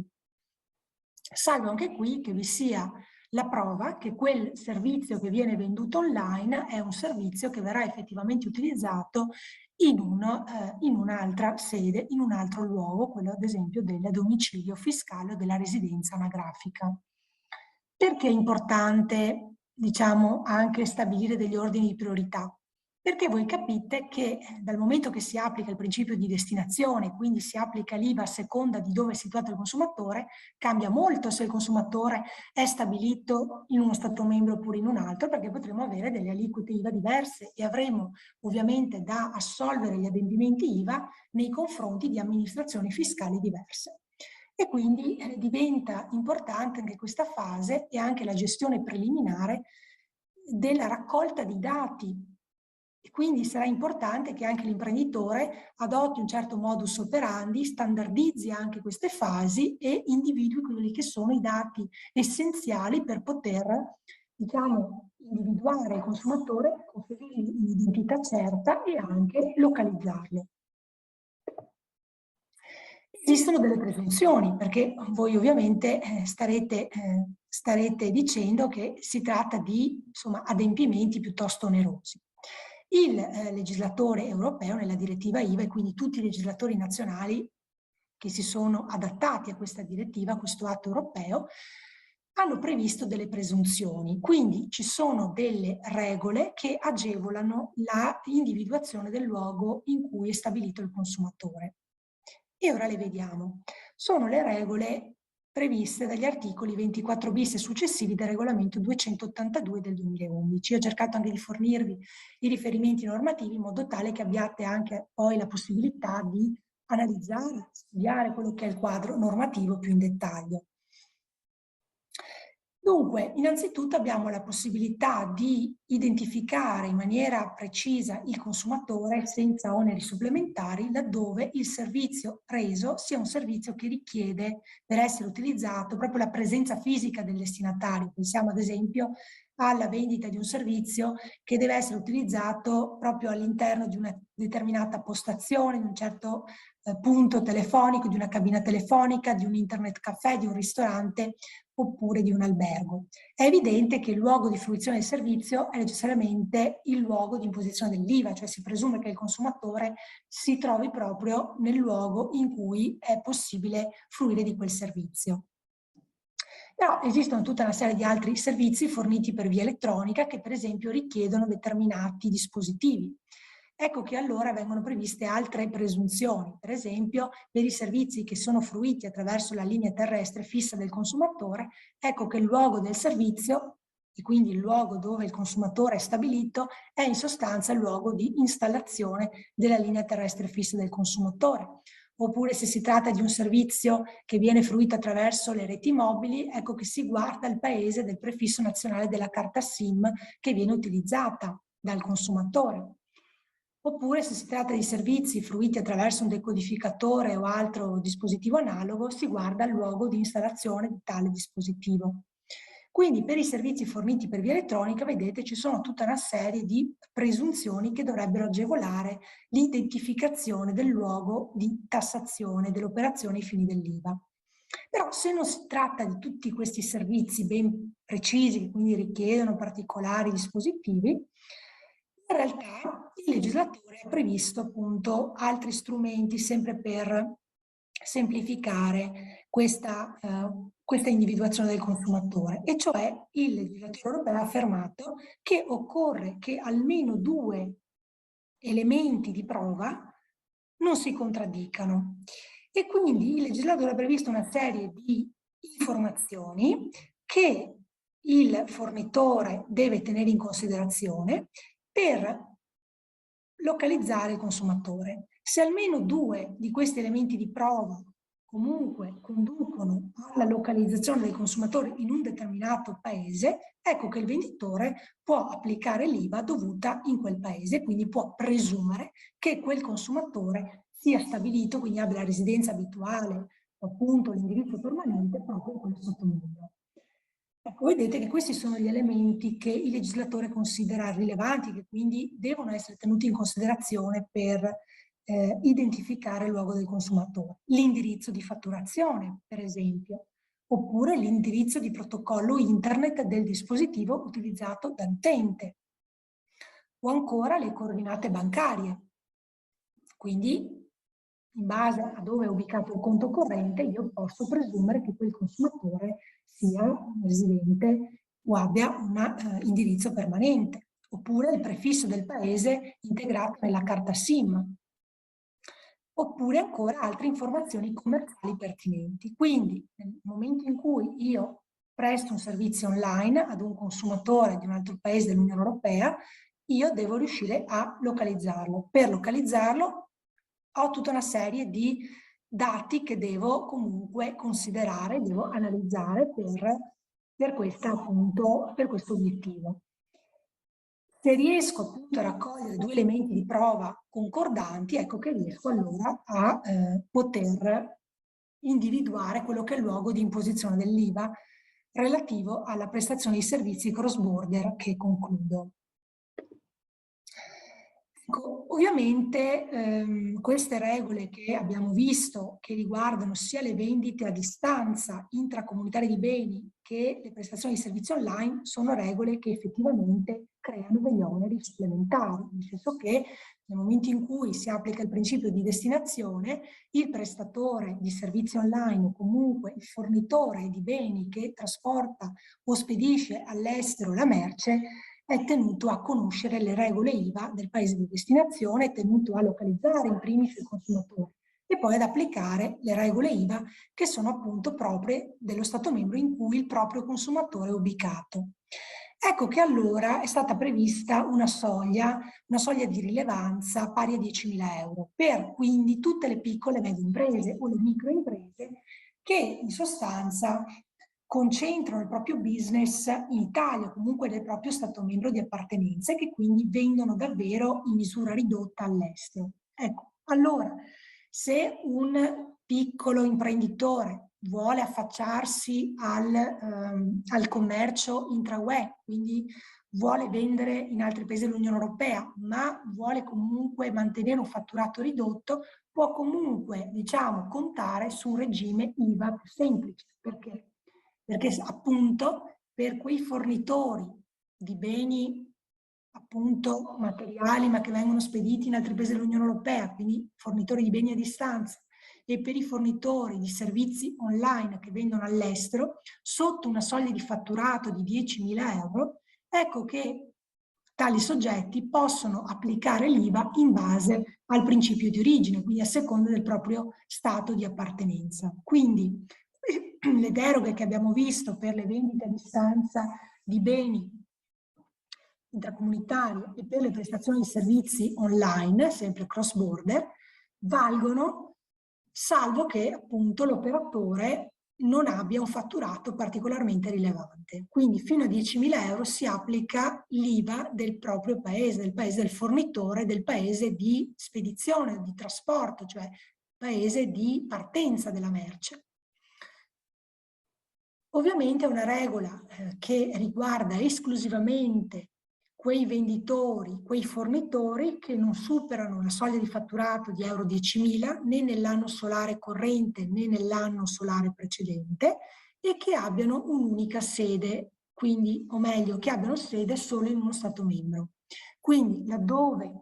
Salvo anche qui che vi sia la prova che quel servizio che viene venduto online è un servizio che verrà effettivamente utilizzato in un'altra sede, in un altro luogo, quello ad esempio del domicilio fiscale o della residenza anagrafica. Perché è importante, diciamo, anche stabilire degli ordini di priorità? Perché voi capite che dal momento che si applica il principio di destinazione, quindi si applica l'IVA a seconda di dove è situato il consumatore, cambia molto se il consumatore è stabilito in uno Stato membro oppure in un altro, perché potremo avere delle aliquote IVA diverse e avremo ovviamente da assolvere gli adempimenti IVA nei confronti di amministrazioni fiscali diverse. E quindi diventa importante anche questa fase e anche la gestione preliminare della raccolta di dati. E quindi sarà importante che anche l'imprenditore adotti un certo modus operandi, standardizzi anche queste fasi e individui quelli che sono i dati essenziali per poter, diciamo, individuare il consumatore, conferirgli un'identità certa e anche localizzarlo. Esistono delle presunzioni, perché voi ovviamente starete dicendo che si tratta di, insomma, adempimenti piuttosto onerosi. Il legislatore europeo nella direttiva IVA e quindi tutti i legislatori nazionali che si sono adattati a questa direttiva, a questo atto europeo, hanno previsto delle presunzioni. Quindi ci sono delle regole che agevolano l'individuazione del luogo in cui è stabilito il consumatore. E ora le vediamo. Sono le regole previste dagli articoli 24 bis e successivi del regolamento 282 del 2011. Ho cercato anche di fornirvi i riferimenti normativi in modo tale che abbiate anche poi la possibilità di analizzare, studiare quello che è il quadro normativo più in dettaglio. Dunque, innanzitutto abbiamo la possibilità di identificare in maniera precisa il consumatore senza oneri supplementari laddove il servizio reso sia un servizio che richiede per essere utilizzato proprio la presenza fisica del destinatario. Pensiamo ad esempio alla vendita di un servizio che deve essere utilizzato proprio all'interno di una determinata postazione, di un certo punto telefonico, di una cabina telefonica, di un internet caffè, di un ristorante oppure di un albergo. È evidente che il luogo di fruizione del servizio è necessariamente il luogo di imposizione dell'IVA, cioè si presume che il consumatore si trovi proprio nel luogo in cui è possibile fruire di quel servizio. Però esistono tutta una serie di altri servizi forniti per via elettronica che per esempio richiedono determinati dispositivi. Ecco che allora vengono previste altre presunzioni, per esempio per i servizi che sono fruiti attraverso la linea terrestre fissa del consumatore, ecco che il luogo del servizio, e quindi il luogo dove il consumatore è stabilito, è in sostanza il luogo di installazione della linea terrestre fissa del consumatore. Oppure se si tratta di un servizio che viene fruito attraverso le reti mobili, ecco che si guarda il paese del prefisso nazionale della carta SIM che viene utilizzata dal consumatore. Oppure se si tratta di servizi fruiti attraverso un decodificatore o altro dispositivo analogo, si guarda il luogo di installazione di tale dispositivo. Quindi per i servizi forniti per via elettronica, vedete, ci sono tutta una serie di presunzioni che dovrebbero agevolare l'identificazione del luogo di tassazione dell'operazione ai fini dell'IVA. Però se non si tratta di tutti questi servizi ben precisi, che quindi richiedono particolari dispositivi, in realtà il legislatore ha previsto appunto altri strumenti sempre per semplificare questa individuazione del consumatore, e cioè il legislatore europeo ha affermato che occorre che almeno 2 elementi di prova non si contraddicano. E quindi il legislatore ha previsto una serie di informazioni che il fornitore deve tenere in considerazione per localizzare il consumatore. Se almeno 2 di questi elementi di prova comunque conducono alla localizzazione del consumatore in un determinato paese, ecco che il venditore può applicare l'IVA dovuta in quel paese, quindi può presumere che quel consumatore sia stabilito, quindi abbia la residenza abituale, appunto l'indirizzo permanente proprio in quello Stato membro. Ecco, vedete che questi sono gli elementi che il legislatore considera rilevanti, che quindi devono essere tenuti in considerazione per identificare il luogo del consumatore. L'indirizzo di fatturazione, per esempio, oppure l'indirizzo di protocollo internet del dispositivo utilizzato dall'utente, o ancora le coordinate bancarie. Quindi, in base a dove è ubicato il conto corrente, io posso presumere che quel consumatore sia un residente o abbia un indirizzo permanente, oppure il prefisso del paese integrato nella carta SIM, oppure ancora altre informazioni commerciali pertinenti. Quindi, nel momento in cui io presto un servizio online ad un consumatore di un altro paese dell'Unione Europea, io devo riuscire a localizzarlo. Per localizzarlo ho tutta una serie di dati che devo comunque considerare, devo analizzare per questo obiettivo. Se riesco appunto a raccogliere 2 elementi di prova concordanti, ecco che riesco allora a poter individuare quello che è il luogo di imposizione dell'IVA relativo alla prestazione di servizi cross border che concludo. Ecco, ovviamente queste regole che abbiamo visto, che riguardano sia le vendite a distanza intracomunitarie di beni che le prestazioni di servizi online, sono regole che effettivamente creano degli oneri supplementari, nel senso che nel momento in cui si applica il principio di destinazione, il prestatore di servizi online o comunque il fornitore di beni che trasporta o spedisce all'estero la merce è tenuto a conoscere le regole IVA del paese di destinazione, è tenuto a localizzare in primis il consumatore e poi ad applicare le regole IVA che sono appunto proprie dello Stato membro in cui il proprio consumatore è ubicato. Ecco che allora è stata prevista una soglia di rilevanza pari a 10.000 euro per quindi tutte le piccole e medie imprese o le microimprese che in sostanza concentrano il proprio business in Italia, comunque nel proprio Stato membro di appartenenza e che quindi vendono davvero in misura ridotta all'estero. Ecco, allora, se un piccolo imprenditore vuole affacciarsi al commercio intra-UE, quindi vuole vendere in altri paesi dell'Unione Europea, ma vuole comunque mantenere un fatturato ridotto, può comunque, diciamo, contare su un regime IVA più semplice. Perché? Perché appunto per quei fornitori di beni appunto materiali ma che vengono spediti in altri paesi dell'Unione Europea, quindi fornitori di beni a distanza, e per i fornitori di servizi online che vendono all'estero, sotto una soglia di fatturato di 10.000 euro, ecco che tali soggetti possono applicare l'IVA in base al principio di origine, quindi a seconda del proprio stato di appartenenza. Quindi le deroghe che abbiamo visto per le vendite a distanza di beni intracomunitarie e per le prestazioni di servizi online, sempre cross border, valgono salvo che appunto l'operatore non abbia un fatturato particolarmente rilevante. Quindi fino a 10.000 euro si applica l'IVA del proprio paese, del paese del fornitore, del paese di spedizione, di trasporto, cioè paese di partenza della merce. Ovviamente è una regola che riguarda esclusivamente quei venditori, quei fornitori che non superano la soglia di fatturato di euro 10.000 né nell'anno solare corrente né nell'anno solare precedente e che abbiano un'unica sede, quindi, o meglio, che abbiano sede solo in uno Stato membro. Quindi, laddove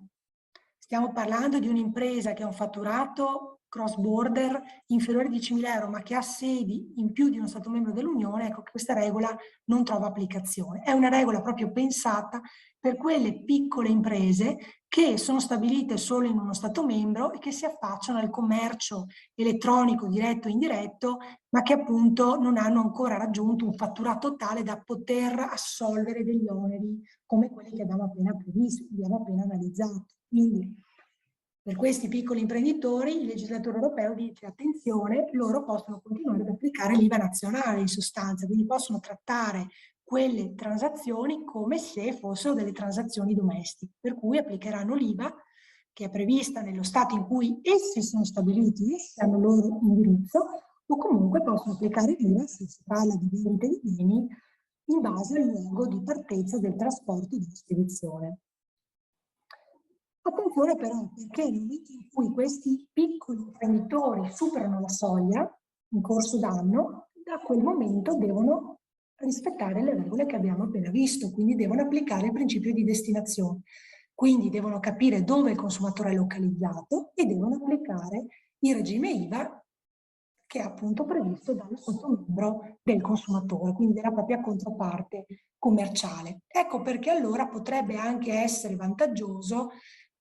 stiamo parlando di un'impresa che ha un fatturato cross border inferiore a 10.000 euro, ma che ha sedi in più di uno Stato membro dell'Unione, ecco che questa regola non trova applicazione. È una regola proprio pensata per quelle piccole imprese che sono stabilite solo in uno Stato membro e che si affacciano al commercio elettronico diretto e indiretto, ma che appunto non hanno ancora raggiunto un fatturato tale da poter assolvere degli oneri come quelli che abbiamo appena previsto, abbiamo appena analizzato. Quindi per questi piccoli imprenditori il legislatore europeo dice attenzione, loro possono continuare ad applicare l'IVA nazionale in sostanza, quindi possono trattare quelle transazioni come se fossero delle transazioni domestiche, per cui applicheranno l'IVA che è prevista nello Stato in cui essi sono stabiliti, essi hanno il loro indirizzo, o comunque possono applicare l'IVA se si parla di vendite di beni in base al luogo di partenza del trasporto e della spedizione. Attenzione però, perché nel momento in cui questi piccoli imprenditori superano la soglia in corso d'anno, da quel momento devono rispettare le regole che abbiamo appena visto, quindi devono applicare il principio di destinazione. Quindi devono capire dove il consumatore è localizzato e devono applicare il regime IVA che è appunto previsto dallo sottomembro del consumatore, quindi della propria controparte commerciale. Ecco perché allora potrebbe anche essere vantaggioso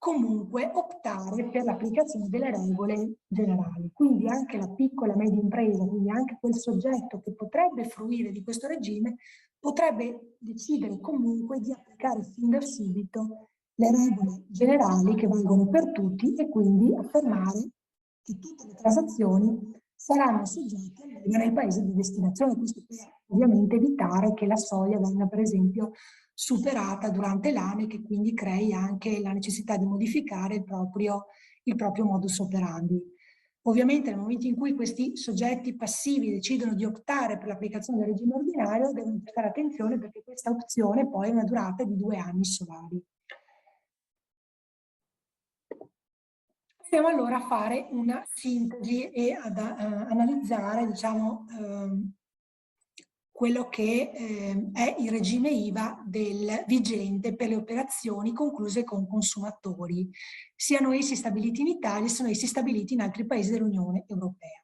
comunque optare per l'applicazione delle regole generali. Quindi anche la piccola e media impresa, quindi anche quel soggetto che potrebbe fruire di questo regime, potrebbe decidere comunque di applicare fin da subito le regole generali che valgono per tutti e quindi affermare che tutte le transazioni saranno soggette all'IVA nel paese di destinazione, questo per ovviamente evitare che la soglia venga per esempio superata durante l'anno e che quindi crei anche la necessità di modificare il proprio modus operandi. Ovviamente nel momento in cui questi soggetti passivi decidono di optare per l'applicazione del regime ordinario devono prestare attenzione perché questa opzione poi ha una durata di 2 anni solari. Possiamo allora fare una sintesi e analizzare, diciamo, quello che è il regime IVA del vigente per le operazioni concluse con consumatori, siano essi stabiliti in Italia, siano essi stabiliti in altri paesi dell'Unione Europea.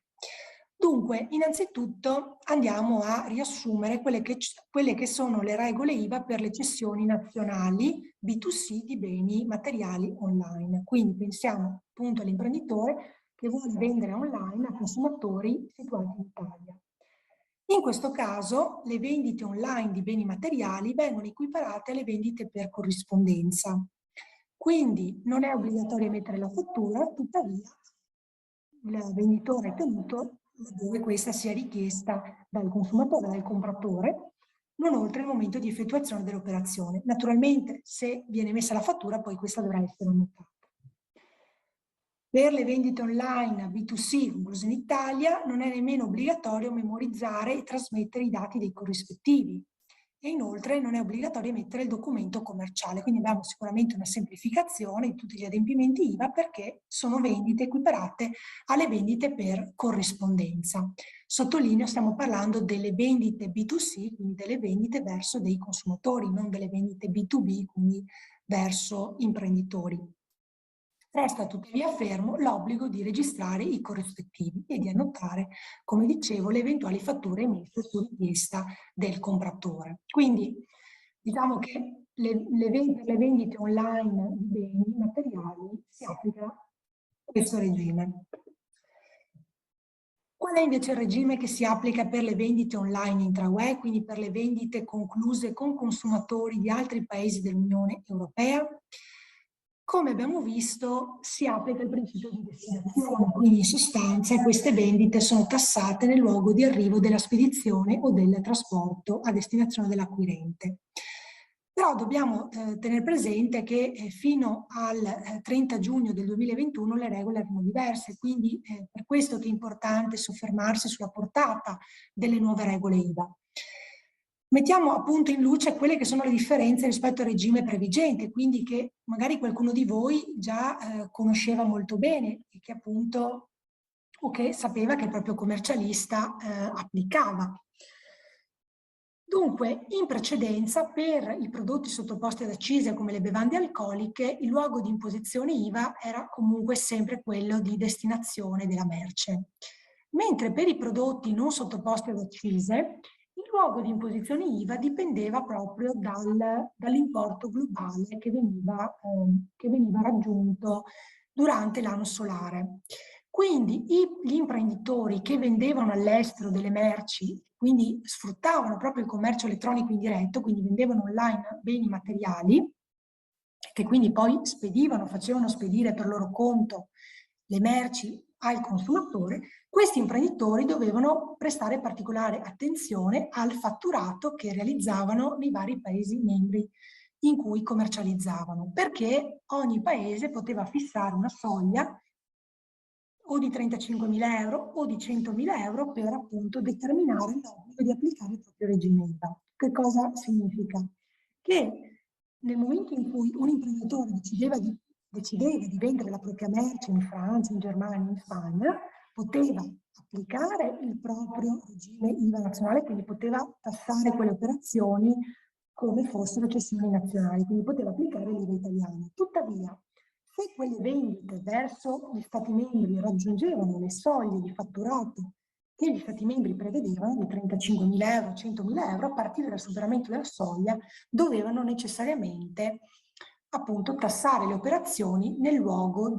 Dunque, innanzitutto andiamo a riassumere quelle che sono le regole IVA per le cessioni nazionali B2C di beni materiali online. Quindi pensiamo appunto all'imprenditore che vuole vendere online a consumatori situati in Italia. In questo caso le vendite online di beni materiali vengono equiparate alle vendite per corrispondenza. Quindi non è obbligatorio emettere la fattura, tuttavia il venditore è tenuto, laddove questa sia richiesta dal consumatore, dal compratore, non oltre il momento di effettuazione dell'operazione. Naturalmente, se viene emessa la fattura, poi questa dovrà essere annotata. Per le vendite online B2C, concluse in Italia, non è nemmeno obbligatorio memorizzare e trasmettere i dati dei corrispettivi. E inoltre non è obbligatorio emettere il documento commerciale, quindi abbiamo sicuramente una semplificazione di tutti gli adempimenti IVA perché sono vendite equiparate alle vendite per corrispondenza. Sottolineo, stiamo parlando delle vendite B2C, quindi delle vendite verso dei consumatori, non delle vendite B2B, quindi verso imprenditori. Resta tuttavia fermo l'obbligo di registrare i corrispettivi e di annotare, come dicevo, le eventuali fatture emesse su richiesta del compratore. Quindi diciamo che le vendite online di beni materiali si applica questo regime. Qual è invece il regime che si applica per le vendite online intra-UE, quindi per le vendite concluse con consumatori di altri paesi dell'Unione Europea? Come abbiamo visto, si applica il principio di destinazione, quindi in sostanza queste vendite sono tassate nel luogo di arrivo della spedizione o del trasporto a destinazione dell'acquirente. Però dobbiamo tenere presente che fino al 30 giugno del 2021 le regole erano diverse, quindi per questo che è importante soffermarsi sulla portata delle nuove regole IVA. Mettiamo appunto in luce quelle che sono le differenze rispetto al regime previgente, quindi che magari qualcuno di voi già conosceva molto bene e che appunto o che sapeva che il proprio commercialista applicava. Dunque, in precedenza, per i prodotti sottoposti ad accise come le bevande alcoliche, il luogo di imposizione IVA era comunque sempre quello di destinazione della merce. Mentre per i prodotti non sottoposti ad accise, il luogo di imposizione IVA dipendeva proprio dall'importo globale che veniva raggiunto durante l'anno solare. Quindi gli imprenditori che vendevano all'estero delle merci, quindi sfruttavano proprio il commercio elettronico indiretto, quindi vendevano online beni materiali, che quindi poi facevano spedire per loro conto le merci al consumatore, questi imprenditori dovevano prestare particolare attenzione al fatturato che realizzavano nei vari Paesi membri in cui commercializzavano, perché ogni paese poteva fissare una soglia o di 35.000 euro o di 100.000 euro per appunto determinare l'obbligo di applicare il proprio regime IVA. Che cosa significa? Che nel momento in cui un imprenditore decideva di vendere la propria merce in Francia, in Germania, in Spagna, poteva applicare il proprio regime IVA nazionale, quindi poteva tassare quelle operazioni come fossero cessioni nazionali, quindi poteva applicare l'IVA italiano. Tuttavia, se quelle vendite verso gli Stati membri raggiungevano le soglie di fatturato che gli Stati membri prevedevano, di 35.000 euro, 100.000 euro, a partire dal superamento della soglia, dovevano necessariamente appunto tassare le operazioni nel luogo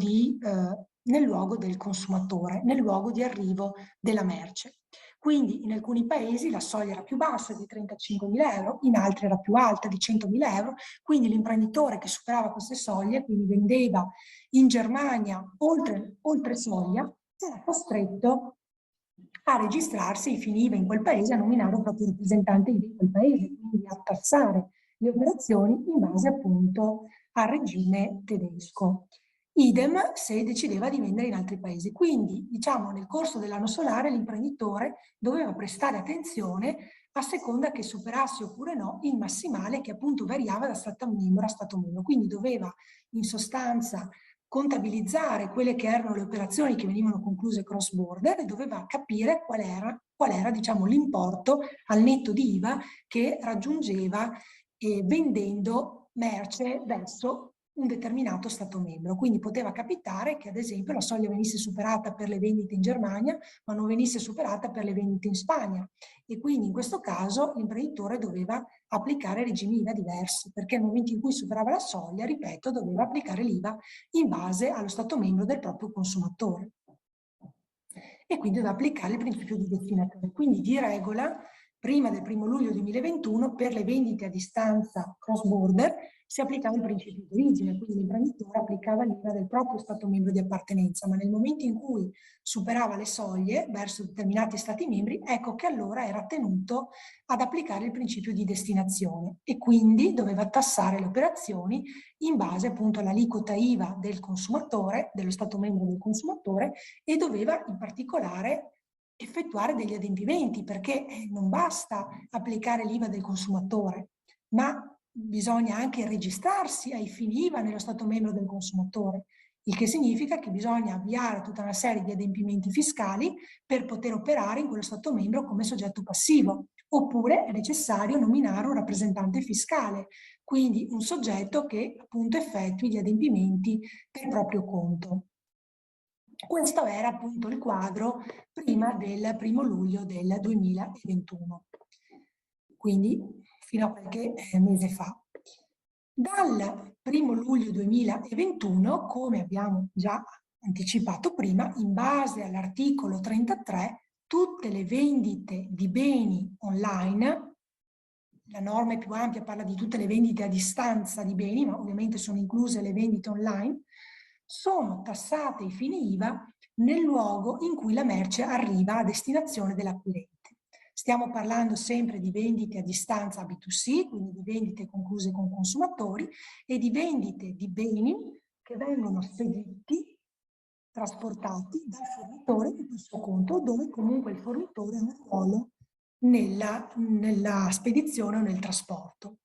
del consumatore, nel luogo di arrivo della merce. Quindi in alcuni paesi la soglia era più bassa di 35.000 euro, in altri era più alta di 100.000 euro, quindi l'imprenditore che superava queste soglie, quindi vendeva in Germania oltre soglia, era costretto a registrarsi ai fini IVA in quel paese, a nominare un proprio rappresentante IVA in quel paese, quindi a tassare le operazioni in base appunto al regime tedesco. Idem se decideva di vendere in altri paesi. Quindi, diciamo, nel corso dell'anno solare l'imprenditore doveva prestare attenzione a seconda che superasse oppure no il massimale che appunto variava da Stato membro a Stato membro. Quindi doveva in sostanza contabilizzare quelle che erano le operazioni che venivano concluse cross border e doveva capire qual era diciamo, l'importo al netto di IVA che raggiungeva vendendo merce verso un determinato Stato membro. Quindi poteva capitare che ad esempio la soglia venisse superata per le vendite in Germania, ma non venisse superata per le vendite in Spagna. E quindi in questo caso l'imprenditore doveva applicare regimi IVA diversi, perché nel momento in cui superava la soglia, ripeto, doveva applicare l'IVA in base allo Stato membro del proprio consumatore. e quindi doveva applicare il principio di destinazione. Quindi di regola, prima del 1° luglio 2021, per le vendite a distanza cross-border si applicava il principio di origine, quindi l'imprenditore applicava l'IVA del proprio Stato membro di appartenenza, ma nel momento in cui superava le soglie verso determinati Stati membri, ecco che allora era tenuto ad applicare il principio di destinazione e quindi doveva tassare le operazioni in base appunto all'aliquota IVA del consumatore, dello Stato membro del consumatore, e doveva in particolare effettuare degli adempimenti, perché non basta applicare l'IVA del consumatore, ma bisogna anche registrarsi ai fini IVA nello Stato membro del consumatore, il che significa che bisogna avviare tutta una serie di adempimenti fiscali per poter operare in quello Stato membro come soggetto passivo, oppure è necessario nominare un rappresentante fiscale, quindi un soggetto che appunto effettui gli adempimenti per proprio conto. Questo era appunto il quadro prima del 1° luglio del 2021, quindi fino a qualche mese fa. Dal 1° luglio 2021, come abbiamo già anticipato prima, in base all'articolo 33, tutte le vendite di beni online, la norma più ampia parla di tutte le vendite a distanza di beni, ma ovviamente sono incluse le vendite online, sono tassate ai fini IVA nel luogo in cui la merce arriva a destinazione dell'acquirente. Stiamo parlando sempre di vendite a distanza B2C, quindi di vendite concluse con consumatori, e di vendite di beni che vengono spediti, trasportati dal fornitore per il suo conto, dove comunque il fornitore ha un ruolo nella spedizione o nel trasporto.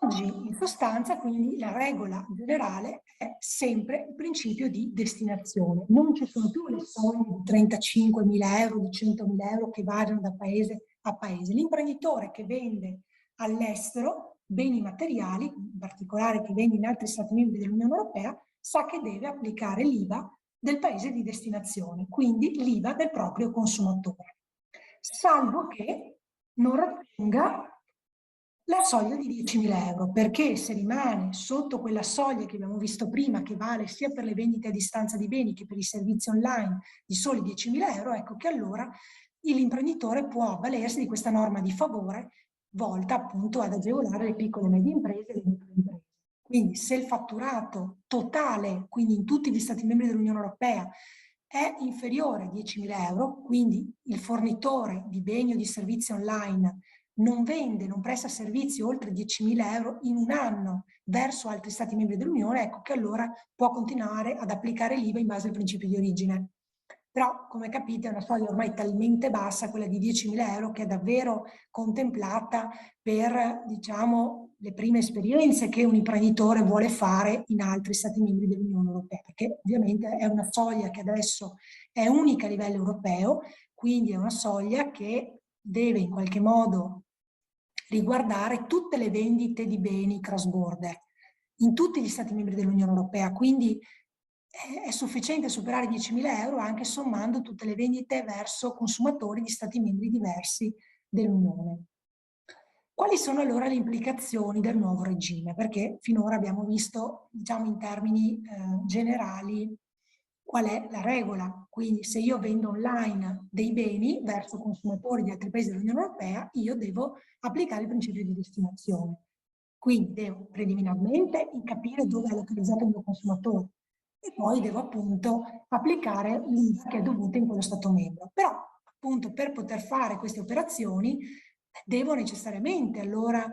Oggi in sostanza quindi la regola generale è sempre il principio di destinazione. Non ci sono più le soglie di 35.000 euro, di 100.000 euro che variano da paese a paese. L'imprenditore che vende all'estero beni materiali, in particolare che vende in altri Stati membri dell'Unione Europea, sa che deve applicare l'IVA del paese di destinazione, quindi l'IVA del proprio consumatore, salvo che non raggiunga la soglia di 10.000 euro, perché se rimane sotto quella soglia che abbiamo visto prima, che vale sia per le vendite a distanza di beni che per i servizi online di soli 10.000 euro, ecco che allora l'imprenditore può avvalersi di questa norma di favore volta appunto ad agevolare le piccole e medie imprese e le microimprese. Quindi se il fatturato totale, quindi in tutti gli Stati membri dell'Unione Europea, è inferiore a 10.000 euro, quindi il fornitore di beni o di servizi online non vende, non presta servizi oltre 10.000 euro in un anno verso altri Stati membri dell'Unione, ecco che allora può continuare ad applicare l'IVA in base al principio di origine. Però, come capite, è una soglia ormai talmente bassa, quella di 10.000 euro, che è davvero contemplata per, diciamo, le prime esperienze che un imprenditore vuole fare in altri Stati membri dell'Unione Europea, perché ovviamente è una soglia che adesso è unica a livello europeo, quindi è una soglia che deve in qualche modo riguardare tutte le vendite di beni cross-border in tutti gli Stati membri dell'Unione Europea, quindi è sufficiente superare 10.000 euro anche sommando tutte le vendite verso consumatori di Stati membri diversi dell'Unione. Quali sono allora le implicazioni del nuovo regime? Perché finora abbiamo visto, diciamo in termini generali, qual è la regola. Quindi se io vendo online dei beni verso consumatori di altri paesi dell'Unione Europea, io devo applicare il principio di destinazione. Quindi devo preliminarmente capire dove è localizzato il mio consumatore e poi devo appunto applicare l'IVA che è dovuta in quello Stato membro. Però appunto per poter fare queste operazioni devo necessariamente allora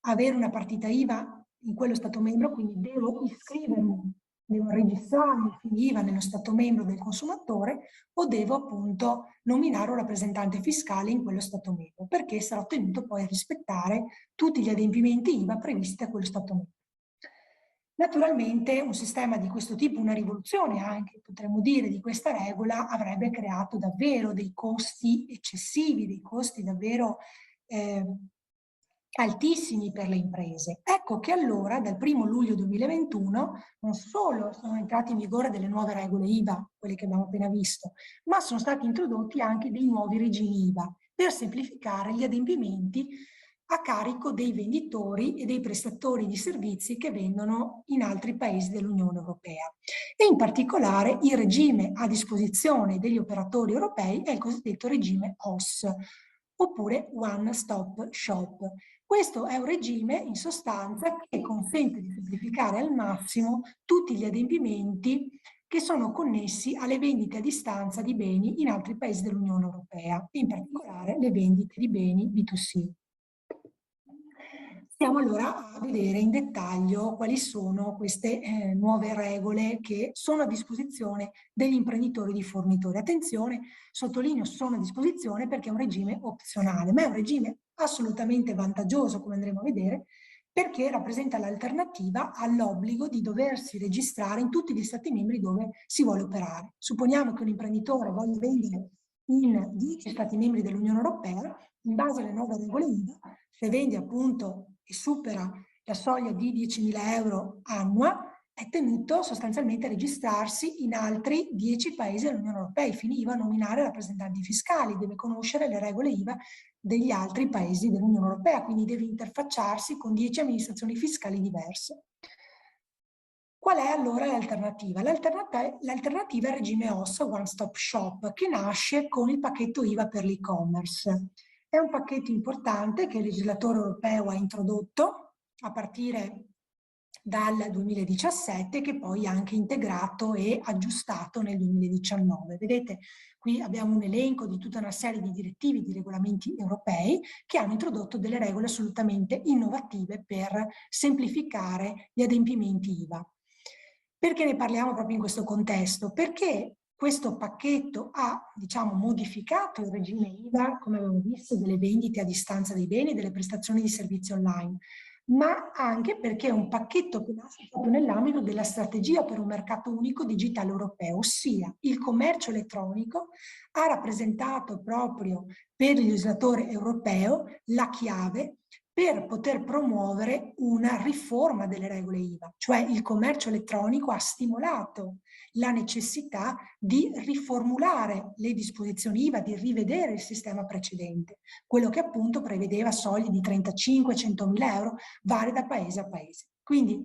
avere una partita IVA in quello Stato membro, quindi devo iscrivermi, devo registrare l'IVA nello Stato membro del consumatore o devo appunto nominare un rappresentante fiscale in quello Stato membro, perché sarò tenuto poi a rispettare tutti gli adempimenti IVA previsti da quello Stato membro. Naturalmente un sistema di questo tipo, una rivoluzione anche, potremmo dire, di questa regola, avrebbe creato davvero dei costi eccessivi, dei costi davvero altissimi per le imprese. Ecco che allora dal 1° luglio 2021 non solo sono entrate in vigore delle nuove regole IVA, quelle che abbiamo appena visto, ma sono stati introdotti anche dei nuovi regimi IVA per semplificare gli adempimenti a carico dei venditori e dei prestatori di servizi che vendono in altri paesi dell'Unione Europea. E in particolare il regime a disposizione degli operatori europei è il cosiddetto regime OSS, oppure One Stop Shop. Questo è un regime in sostanza che consente di semplificare al massimo tutti gli adempimenti che sono connessi alle vendite a distanza di beni in altri paesi dell'Unione Europea, in particolare le vendite di beni B2C. Stiamo allora a vedere in dettaglio quali sono queste nuove regole che sono a disposizione degli imprenditori di fornitori. Attenzione, sottolineo, sono a disposizione perché è un regime opzionale, ma è un regime assolutamente vantaggioso, come andremo a vedere, perché rappresenta l'alternativa all'obbligo di doversi registrare in tutti gli Stati membri dove si vuole operare. Supponiamo che un imprenditore voglia vendere in 10 Stati membri dell'Unione Europea, in base alle nuove regole IVA, se vende appunto e supera la soglia di 10.000 euro annua, è tenuto sostanzialmente a registrarsi in altri 10 paesi dell'Unione Europea. I fini IVA a nominare rappresentanti fiscali, deve conoscere le regole IVA degli altri paesi dell'Unione Europea, quindi deve interfacciarsi con 10 amministrazioni fiscali diverse. Qual è allora l'alternativa? L'alternativa è il regime OSS, One Stop Shop, che nasce con il pacchetto IVA per l'e-commerce. È un pacchetto importante che il legislatore europeo ha introdotto a partire dal 2017, che poi ha anche integrato e aggiustato nel 2019. Vedete, qui abbiamo un elenco di tutta una serie di direttive, di regolamenti europei che hanno introdotto delle regole assolutamente innovative per semplificare gli adempimenti IVA. Perché ne parliamo proprio in questo contesto? Perché questo pacchetto ha, diciamo, modificato il regime IVA, come abbiamo visto, delle vendite a distanza dei beni e delle prestazioni di servizi online, ma anche perché è un pacchetto che nasce proprio nell'ambito della strategia per un mercato unico digitale europeo, ossia il commercio elettronico ha rappresentato proprio per il legislatore europeo la chiave per poter promuovere una riforma delle regole IVA, cioè il commercio elettronico ha stimolato la necessità di riformulare le disposizioni IVA, di rivedere il sistema precedente, quello che appunto prevedeva soglie di 35-100.000 euro varie da paese a paese. Quindi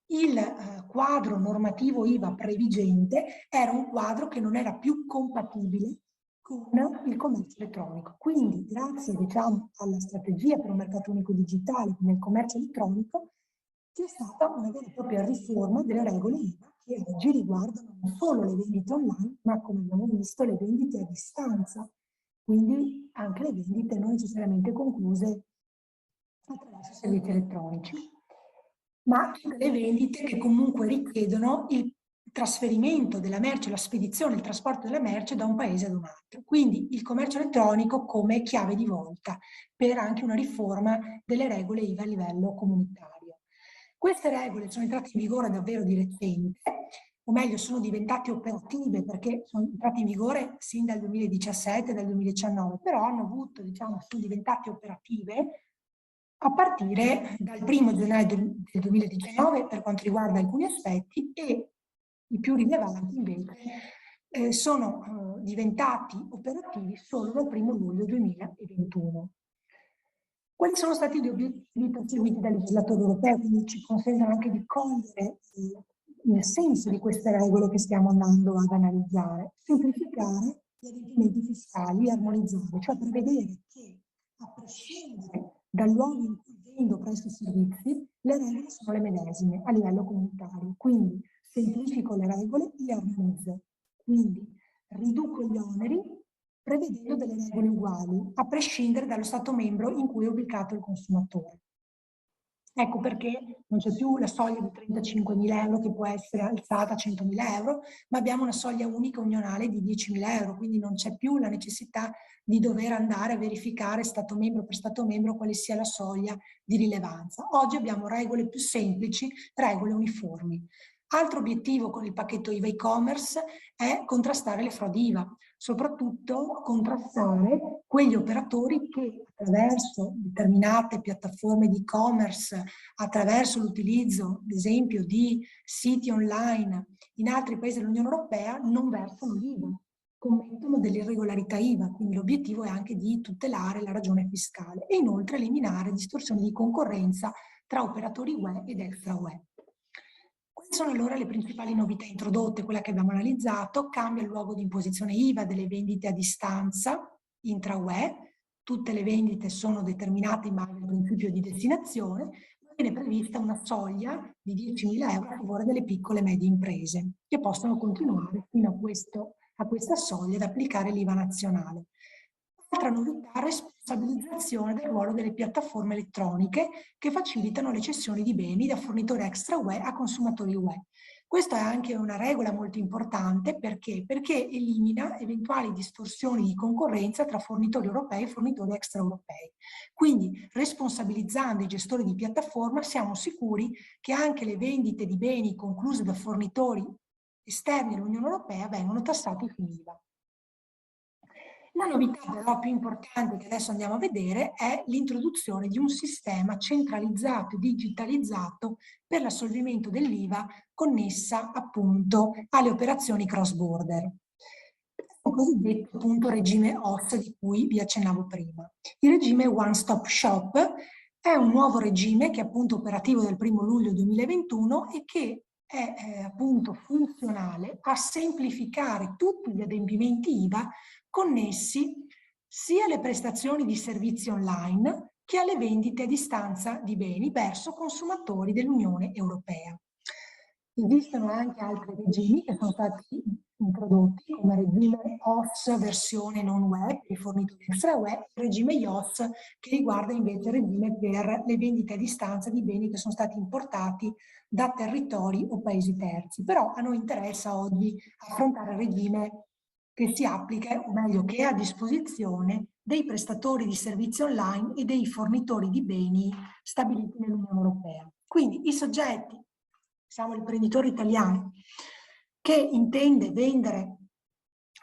il quadro normativo IVA previgente era un quadro che non era più compatibile con il commercio elettronico. Quindi grazie, diciamo, alla strategia per un mercato unico digitale nel commercio elettronico c'è stata una vera e propria riforma delle regole IVA che oggi riguardano non solo le vendite online, ma come abbiamo visto le vendite a distanza, quindi anche le vendite non necessariamente concluse attraverso servizi elettronici, ma tutte le vendite che comunque richiedono il trasferimento della merce, la spedizione, il trasporto della merce da un paese ad un altro. Quindi il commercio elettronico come chiave di volta per anche una riforma delle regole IVA a livello comunitario. Queste regole sono entrate in vigore davvero di recente, o meglio sono diventate operative perché sono entrate in vigore sin dal 2017 e dal 2019, però hanno avuto, diciamo, sono diventate operative a partire dal 1° gennaio del 2019 per quanto riguarda alcuni aspetti e i più rilevanti invece sono diventati operativi solo dal 1° luglio 2021. Quali sono stati gli obiettivi perseguiti dal legislatore europeo? Quindi ci consentono anche di cogliere il senso di queste regole che stiamo andando ad analizzare. Semplificare gli adempimenti fiscali e armonizzare, cioè prevedere che a prescindere dal luogo in cui vendo o presto servizi, le regole sono le medesime a livello comunitario. Quindi semplifico le regole e le armonizzo. Quindi riduco gli oneri prevedendo delle regole uguali, a prescindere dallo Stato membro in cui è ubicato il consumatore. Ecco perché non c'è più la soglia di 35.000 euro che può essere alzata a 100.000 euro, ma abbiamo una soglia unica unionale di 10.000 euro, quindi non c'è più la necessità di dover andare a verificare Stato membro per Stato membro quale sia la soglia di rilevanza. Oggi abbiamo regole più semplici, regole uniformi. Altro obiettivo con il pacchetto IVA e-commerce è contrastare le frodi IVA, soprattutto contrastare quegli operatori che attraverso determinate piattaforme di e-commerce, attraverso l'utilizzo, ad esempio, di siti online in altri paesi dell'Unione Europea, non versano l'IVA. commettono delle irregolarità IVA, quindi l'obiettivo è anche di tutelare la ragione fiscale e inoltre eliminare distorsioni di concorrenza tra operatori UE ed extra UE. Quali sono allora le principali novità introdotte? Quella che abbiamo analizzato: cambia il luogo di imposizione IVA delle vendite a distanza intra-UE, tutte le vendite sono determinate in base al principio di destinazione, ma viene prevista una soglia di 10.000 euro a favore delle piccole e medie imprese, che possono continuare fino a questa soglia ad applicare l'IVA nazionale. Altra novità, responsabilizzazione del ruolo delle piattaforme elettroniche che facilitano le cessioni di beni da fornitori extra UE a consumatori UE. Questa è anche una regola molto importante perché elimina eventuali distorsioni di concorrenza tra fornitori europei e fornitori extraeuropei. Quindi, responsabilizzando i gestori di piattaforma, siamo sicuri che anche le vendite di beni concluse da fornitori esterni all'Unione Europea vengono tassati con IVA. La novità però più importante che adesso andiamo a vedere è l'introduzione di un sistema centralizzato e digitalizzato per l'assolvimento dell'IVA connessa appunto alle operazioni cross border. Il cosiddetto appunto regime OSS di cui vi accennavo prima. Il regime One Stop Shop è un nuovo regime che è appunto operativo dal 1° luglio 2021 e che è appunto funzionale a semplificare tutti gli adempimenti IVA connessi sia alle prestazioni di servizi online che alle vendite a distanza di beni verso consumatori dell'Unione Europea. Esistono anche altri regimi che sono stati introdotti, come il regime OSS versione non UE per i fornitori extra UE, e il regime IOS che riguarda invece il regime per le vendite a distanza di beni che sono stati importati da territori o paesi terzi. Però a noi interessa oggi affrontare il regime che si applica, o meglio che è a disposizione dei prestatori di servizi online e dei fornitori di beni stabiliti nell'Unione Europea. Quindi i soggetti, siamo l'imprenditore italiano, che intende vendere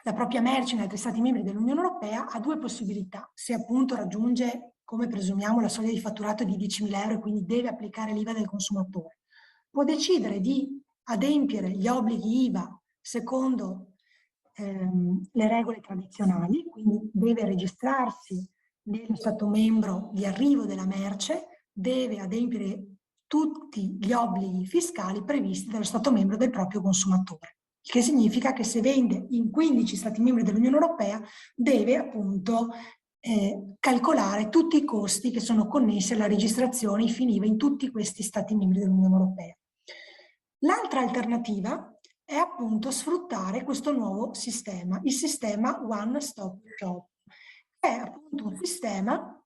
la propria merce in altri Stati membri dell'Unione Europea ha due possibilità: se appunto raggiunge, come presumiamo, la soglia di fatturato di 10.000 euro e quindi deve applicare l'IVA del consumatore, può decidere di adempiere gli obblighi IVA secondo le regole tradizionali, quindi deve registrarsi nello Stato membro di arrivo della merce, deve adempiere tutti gli obblighi fiscali previsti dallo Stato membro del proprio consumatore, il che significa che se vende in 15 Stati membri dell'Unione Europea deve appunto calcolare tutti i costi che sono connessi alla registrazione ai fini IVA in tutti questi Stati membri dell'Unione Europea. L'altra alternativa è appunto sfruttare questo nuovo sistema, il sistema One Stop Shop. È appunto un sistema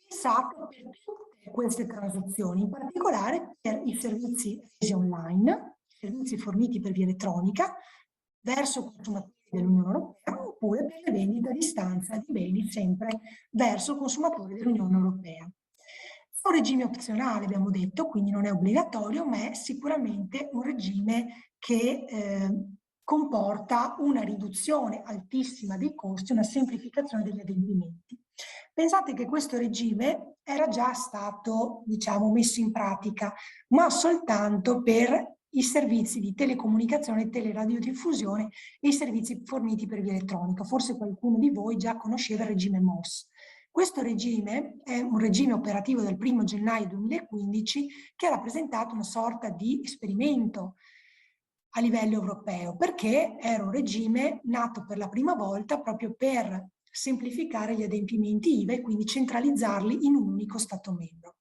pensato per tutte queste transazioni, in particolare per i servizi resi online, servizi forniti per via elettronica verso consumatori dell'Unione Europea, oppure per le vendite a distanza di beni sempre verso consumatori dell'Unione Europea. È un regime opzionale, abbiamo detto, quindi non è obbligatorio, ma è sicuramente un regime che comporta una riduzione altissima dei costi, una semplificazione degli adempimenti. Pensate che questo regime era già stato, diciamo, messo in pratica, ma soltanto per i servizi di telecomunicazione, teleradiodiffusione e i servizi forniti per via elettronica. Forse qualcuno di voi già conosceva il regime MOS. Questo regime è un regime operativo del 1° gennaio 2015 che ha rappresentato una sorta di esperimento a livello europeo, perché era un regime nato per la prima volta proprio per semplificare gli adempimenti IVA e quindi centralizzarli in un unico Stato membro.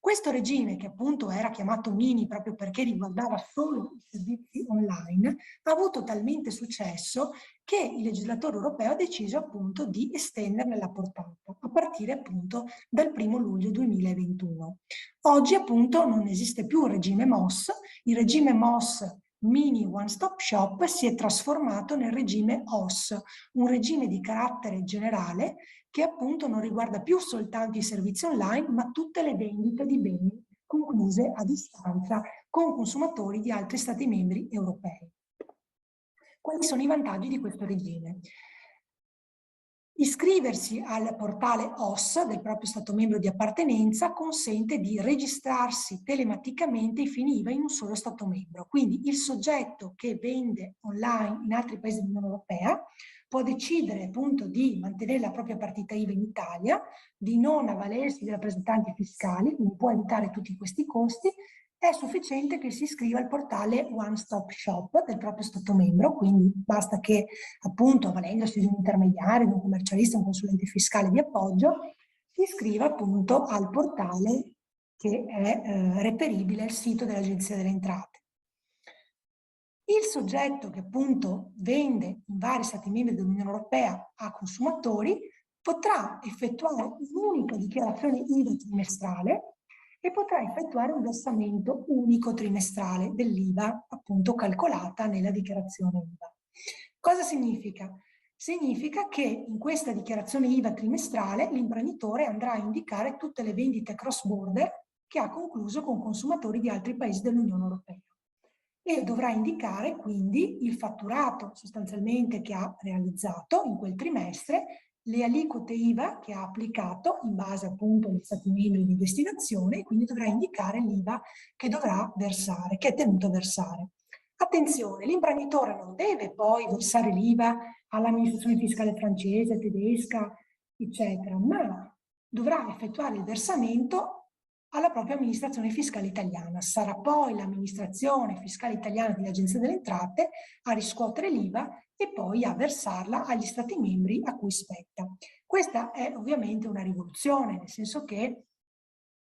Questo regime, che appunto era chiamato mini proprio perché riguardava solo i servizi online, ha avuto talmente successo che il legislatore europeo ha deciso appunto di estenderne la portata a partire appunto dal 1° luglio 2021. Oggi appunto non esiste più il regime MOS, il regime MOS Mini One Stop Shop si è trasformato nel regime OSS, un regime di carattere generale che appunto non riguarda più soltanto i servizi online, ma tutte le vendite di beni concluse a distanza con consumatori di altri Stati membri europei. Quali sono i vantaggi di questo regime? Iscriversi al portale OSS del proprio Stato membro di appartenenza consente di registrarsi telematicamente i fini IVA in un solo Stato membro. Quindi il soggetto che vende online in altri paesi dell'Unione Europea può decidere appunto di mantenere la propria partita IVA in Italia, di non avvalersi di rappresentanti fiscali, quindi può evitare tutti questi costi. È sufficiente che si iscriva al portale One Stop Shop del proprio Stato membro, quindi basta che appunto avvalendosi di un intermediario, di un commercialista, un consulente fiscale di appoggio, si iscriva appunto al portale che è reperibile al sito dell'Agenzia delle Entrate. Il soggetto che appunto vende in vari Stati membri dell'Unione Europea a consumatori potrà effettuare un'unica dichiarazione IVA trimestrale e potrà effettuare un versamento unico trimestrale dell'IVA appunto calcolata nella dichiarazione IVA. Cosa significa? Significa che in questa dichiarazione IVA trimestrale l'imprenditore andrà a indicare tutte le vendite cross border che ha concluso con consumatori di altri paesi dell'Unione Europea e dovrà indicare quindi il fatturato sostanzialmente che ha realizzato in quel trimestre, le aliquote IVA che ha applicato in base appunto agli Stati membri di destinazione e quindi dovrà indicare l'IVA che dovrà versare, che è tenuto a versare. Attenzione, l'imprenditore non deve poi versare l'IVA all'amministrazione fiscale francese, tedesca, eccetera, ma dovrà effettuare il versamento alla propria amministrazione fiscale italiana. Sarà poi l'amministrazione fiscale italiana dell'Agenzia delle Entrate a riscuotere l'IVA e poi a versarla agli Stati membri a cui spetta. Questa è ovviamente una rivoluzione, nel senso che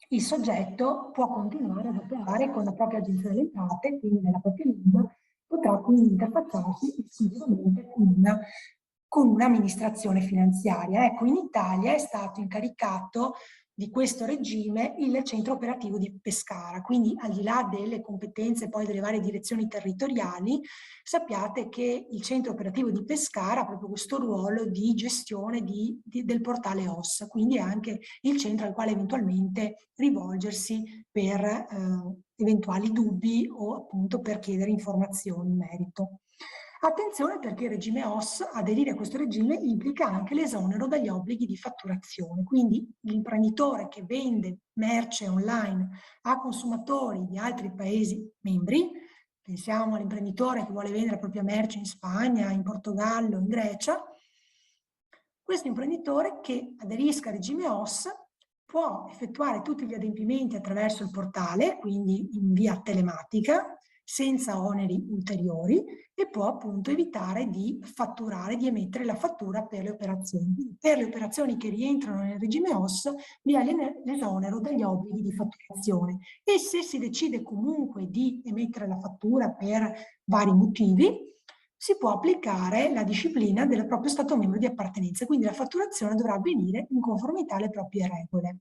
il soggetto può continuare ad operare con la propria Agenzia delle Entrate, quindi nella propria lingua, potrà quindi interfacciarsi esclusivamente con un'amministrazione finanziaria. Ecco, in Italia è stato incaricato di questo regime il centro operativo di Pescara, quindi al di là delle competenze poi delle varie direzioni territoriali, sappiate che il centro operativo di Pescara ha proprio questo ruolo di gestione del portale OSS, quindi è anche il centro al quale eventualmente rivolgersi per eventuali dubbi o appunto per chiedere informazioni in merito. Attenzione perché il regime OSS, aderire a questo regime implica anche l'esonero dagli obblighi di fatturazione, quindi l'imprenditore che vende merce online a consumatori di altri Paesi membri, pensiamo all'imprenditore che vuole vendere la propria merce in Spagna, in Portogallo, in Grecia, questo imprenditore che aderisca al regime OSS può effettuare tutti gli adempimenti attraverso il portale, quindi in via telematica, senza oneri ulteriori, e può appunto evitare di fatturare, di emettere la fattura per le operazioni. Per le operazioni che rientrano nel regime OSS vi è l'esonero dagli obblighi di fatturazione e se si decide comunque di emettere la fattura per vari motivi, si può applicare la disciplina del proprio Stato membro di appartenenza, quindi la fatturazione dovrà avvenire in conformità alle proprie regole.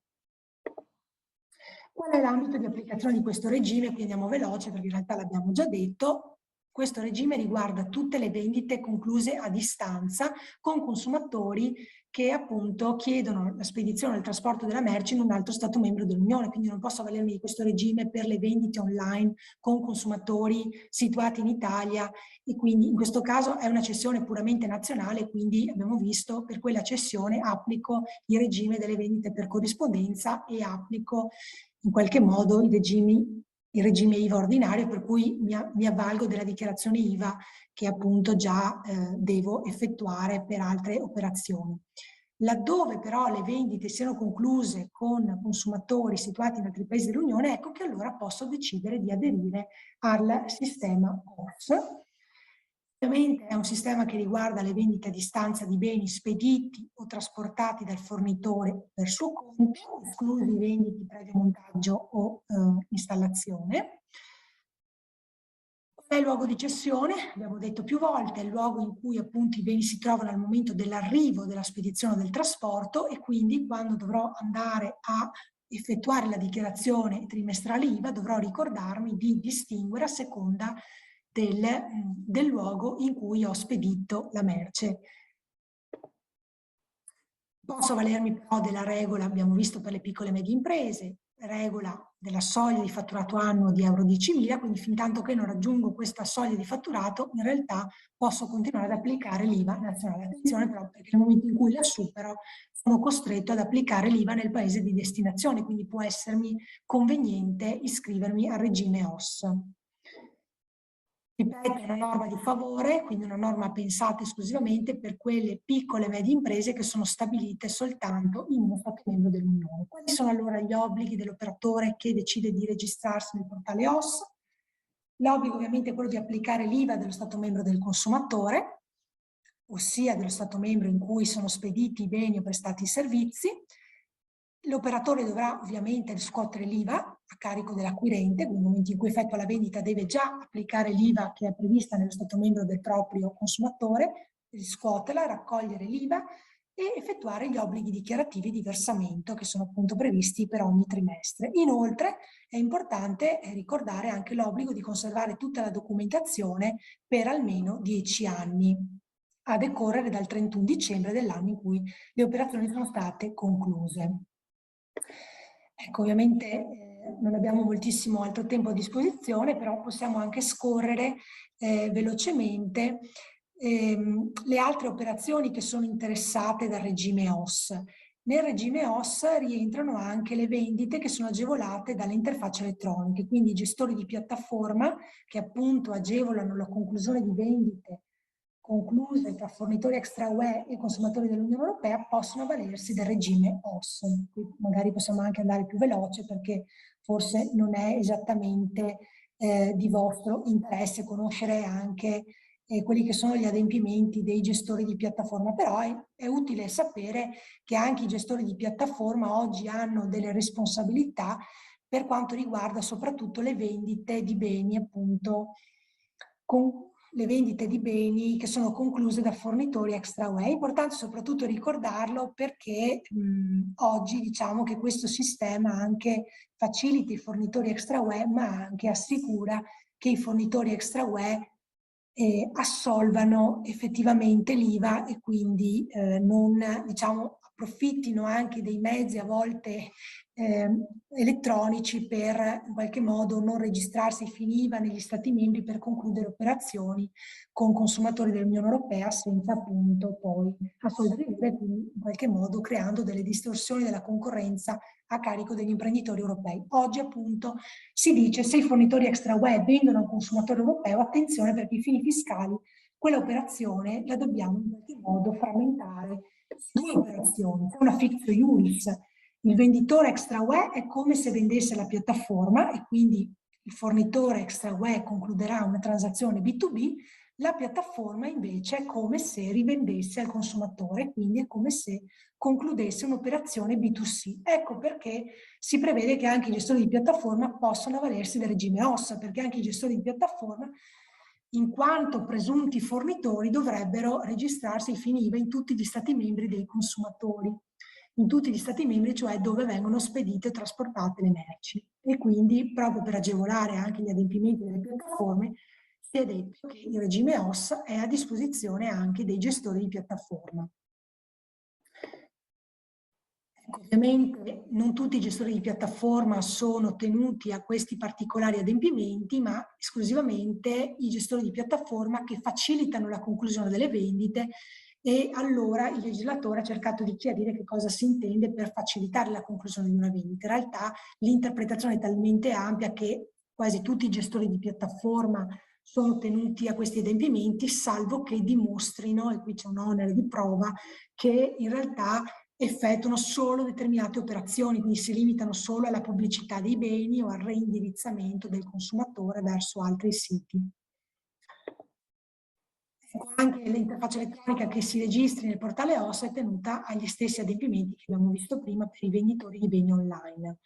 Qual è l'ambito di applicazione di questo regime? Qui andiamo veloce perché in realtà l'abbiamo già detto. Questo regime riguarda tutte le vendite concluse a distanza con consumatori che appunto chiedono la spedizione o il trasporto della merce in un altro Stato membro dell'Unione, quindi non posso avvalermi di questo regime per le vendite online con consumatori situati in Italia e quindi in questo caso è una cessione puramente nazionale, quindi abbiamo visto per quella cessione applico il regime delle vendite per corrispondenza e applico in qualche modo il regime IVA ordinario, per cui mi avvalgo della dichiarazione IVA che appunto già devo effettuare per altre operazioni. Laddove però le vendite siano concluse con consumatori situati in altri paesi dell'Unione, ecco che allora posso decidere di aderire al sistema OSS. Ovviamente è un sistema che riguarda le vendite a distanza di beni spediti o trasportati dal fornitore per suo conto, esclusi i venditi previo montaggio o installazione. È il luogo di cessione, abbiamo detto più volte, è il luogo in cui appunto i beni si trovano al momento dell'arrivo, della spedizione o del trasporto e quindi quando dovrò andare a effettuare la dichiarazione trimestrale IVA dovrò ricordarmi di distinguere a seconda del luogo in cui ho spedito la merce. Posso valermi però della regola, abbiamo visto per le piccole e medie imprese, regola della soglia di fatturato annuo di euro 10.000, quindi fin tanto che non raggiungo questa soglia di fatturato, in realtà posso continuare ad applicare l'IVA nazionale. Attenzione però, perché nel momento in cui la supero sono costretto ad applicare l'IVA nel paese di destinazione, quindi può essermi conveniente iscrivermi al regime OS. Ripeto, è una norma di favore, quindi una norma pensata esclusivamente per quelle piccole e medie imprese che sono stabilite soltanto in uno Stato membro dell'Unione. Quali sono allora gli obblighi dell'operatore che decide di registrarsi nel portale OS? L'obbligo ovviamente è quello di applicare l'IVA dello Stato membro del consumatore, ossia dello Stato membro in cui sono spediti i beni o prestati i servizi. L'operatore dovrà ovviamente riscuotere l'IVA a carico dell'acquirente, quindi nel momento in cui effettua la vendita deve già applicare l'IVA che è prevista nello Stato membro del proprio consumatore, riscuoterla, raccogliere l'IVA e effettuare gli obblighi dichiarativi di versamento che sono appunto previsti per ogni trimestre. Inoltre è importante ricordare anche l'obbligo di conservare tutta la documentazione per almeno 10 anni, a decorrere dal 31 dicembre dell'anno in cui le operazioni sono state concluse. Ecco, ovviamente non abbiamo moltissimo altro tempo a disposizione, però possiamo anche scorrere velocemente le altre operazioni che sono interessate dal regime OS. Nel regime OS rientrano anche le vendite che sono agevolate dalle interfacce elettroniche, quindi i gestori di piattaforma che appunto agevolano la conclusione di vendite concluse tra fornitori extra UE e consumatori dell'Unione Europea possono avvalersi del regime OS. Qui magari possiamo anche andare più veloce perché forse non è esattamente di vostro interesse conoscere anche quelli che sono gli adempimenti dei gestori di piattaforma, però è utile sapere che anche i gestori di piattaforma oggi hanno delle responsabilità per quanto riguarda soprattutto le vendite di beni, appunto, con le vendite di beni che sono concluse da fornitori extra UE. È importante soprattutto ricordarlo perché oggi diciamo che questo sistema anche facilita i fornitori extra UE, ma anche assicura che i fornitori extra UE assolvano effettivamente l'IVA e quindi non diciamo approfittino anche dei mezzi a volte elettronici per in qualche modo non registrarsi finiva negli Stati membri per concludere operazioni con consumatori dell'Unione Europea senza appunto poi assolvere l'IVA, quindi in qualche modo creando delle distorsioni della concorrenza a carico degli imprenditori europei. Oggi appunto si dice se i fornitori extra UE vendono a un consumatore europeo, attenzione perché i fini fiscali quell'operazione la dobbiamo in qualche modo frammentare su due operazioni, c'è una fictio iuris. Il venditore extra UE è come se vendesse la piattaforma e quindi il fornitore extra UE concluderà una transazione B2B, la piattaforma invece è come se rivendesse al consumatore, quindi è come se concludesse un'operazione B2C. Ecco perché si prevede che anche i gestori di piattaforma possano avvalersi del regime OS, perché anche i gestori di piattaforma, in quanto presunti fornitori, dovrebbero registrarsi ai fini IVA in tutti gli Stati membri dei consumatori, in tutti gli Stati membri, cioè dove vengono spedite o trasportate le merci. E quindi, proprio per agevolare anche gli adempimenti delle piattaforme, si è detto che il regime OS è a disposizione anche dei gestori di piattaforma. Ovviamente non tutti i gestori di piattaforma sono tenuti a questi particolari adempimenti, ma esclusivamente i gestori di piattaforma che facilitano la conclusione delle vendite e allora il legislatore ha cercato di chiarire che cosa si intende per facilitare la conclusione di una vendita. In realtà l'interpretazione è talmente ampia che quasi tutti i gestori di piattaforma sono tenuti a questi adempimenti, salvo che dimostrino, e qui c'è un onere di prova, che in realtà effettuano solo determinate operazioni, quindi si limitano solo alla pubblicità dei beni o al reindirizzamento del consumatore verso altri siti. Anche l'interfaccia elettronica che si registri nel portale OS è tenuta agli stessi adempimenti che abbiamo visto prima per i venditori di beni online.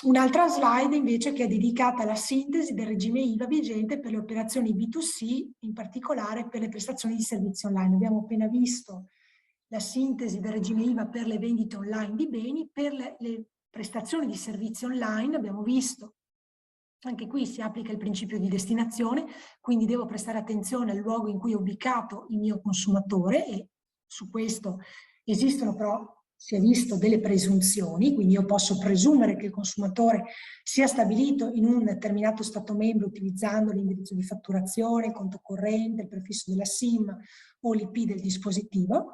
Un'altra slide invece che è dedicata alla sintesi del regime IVA vigente per le operazioni B2C, in particolare per le prestazioni di servizi online. Abbiamo appena visto la sintesi del regime IVA per le vendite online di beni, per le prestazioni di servizi online abbiamo visto, anche qui si applica il principio di destinazione, quindi devo prestare attenzione al luogo in cui è ubicato il mio consumatore e su questo esistono però si è visto delle presunzioni, quindi io posso presumere che il consumatore sia stabilito in un determinato Stato membro utilizzando l'indirizzo di fatturazione, il conto corrente, il prefisso della SIM o l'IP del dispositivo.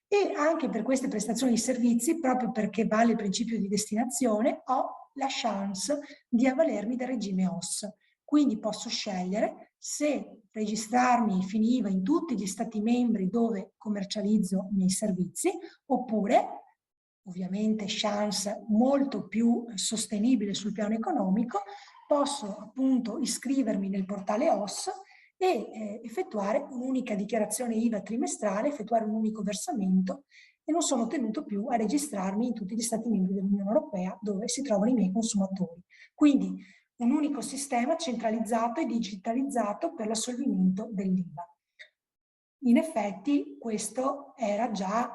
E anche per queste prestazioni di servizi, proprio perché vale il principio di destinazione, ho la chance di avvalermi del regime OSS. Quindi posso scegliere se registrarmi FINIVA in tutti gli Stati membri dove commercializzo i miei servizi, oppure, ovviamente chance molto più sostenibile sul piano economico, posso appunto iscrivermi nel portale OSS e effettuare un'unica dichiarazione IVA trimestrale, effettuare un unico versamento e non sono tenuto più a registrarmi in tutti gli Stati membri dell'Unione Europea dove si trovano i miei consumatori. Quindi un unico sistema centralizzato e digitalizzato per l'assolvimento dell'IVA. In effetti questo era già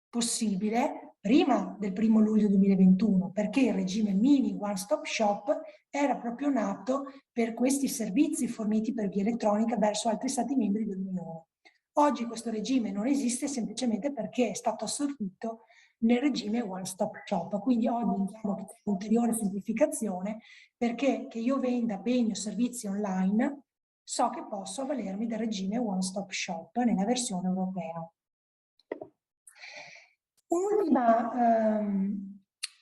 possibile prima del 1° luglio 2021, perché il regime mini One Stop Shop era proprio nato per questi servizi forniti per via elettronica verso altri Stati membri dell'Unione. Oggi questo regime non esiste semplicemente perché è stato assorbito nel regime One Stop Shop, quindi oggi diciamo che c'è un'ulteriore semplificazione perché che io venda beni o servizi online so che posso avvalermi del regime One Stop Shop nella versione europea. Un'ultima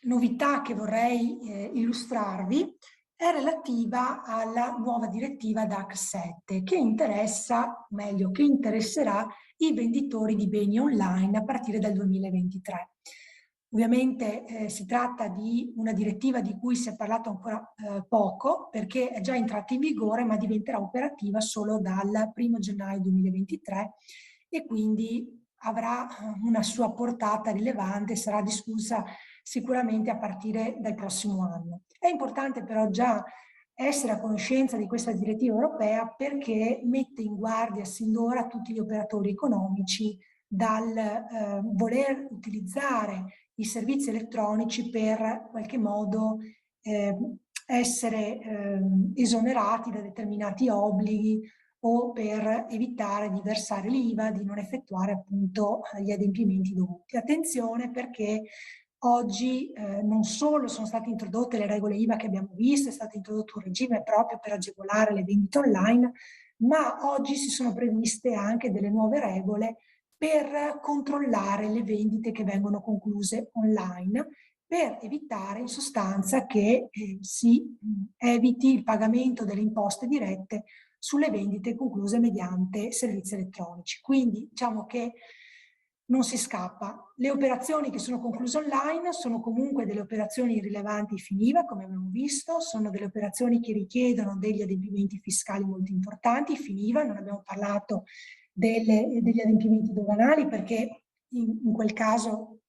novità che vorrei illustrarvi è relativa alla nuova direttiva DAC 7 che interessa, meglio, che interesserà i venditori di beni online a partire dal 2023. Ovviamente si tratta di una direttiva di cui si è parlato ancora poco perché è già entrata in vigore ma diventerà operativa solo dal 1° gennaio 2023 e quindi avrà una sua portata rilevante e sarà discussa sicuramente a partire dal prossimo anno. È importante però già essere a conoscenza di questa direttiva europea perché mette in guardia sin d'ora tutti gli operatori economici dal voler utilizzare i servizi elettronici per in qualche modo essere esonerati da determinati obblighi o per evitare di versare l'IVA, di non effettuare appunto gli adempimenti dovuti. Attenzione perché oggi non solo sono state introdotte le regole IVA che abbiamo visto, è stato introdotto un regime proprio per agevolare le vendite online, ma oggi si sono previste anche delle nuove regole per controllare le vendite che vengono concluse online, per evitare in sostanza che si eviti il pagamento delle imposte dirette sulle vendite concluse mediante servizi elettronici. Quindi diciamo che non si scappa. Le operazioni che sono concluse online sono comunque delle operazioni rilevanti FINIVA, come abbiamo visto, sono delle operazioni che richiedono degli adempimenti fiscali molto importanti, FINIVA, non abbiamo parlato degli adempimenti doganali perché in quel caso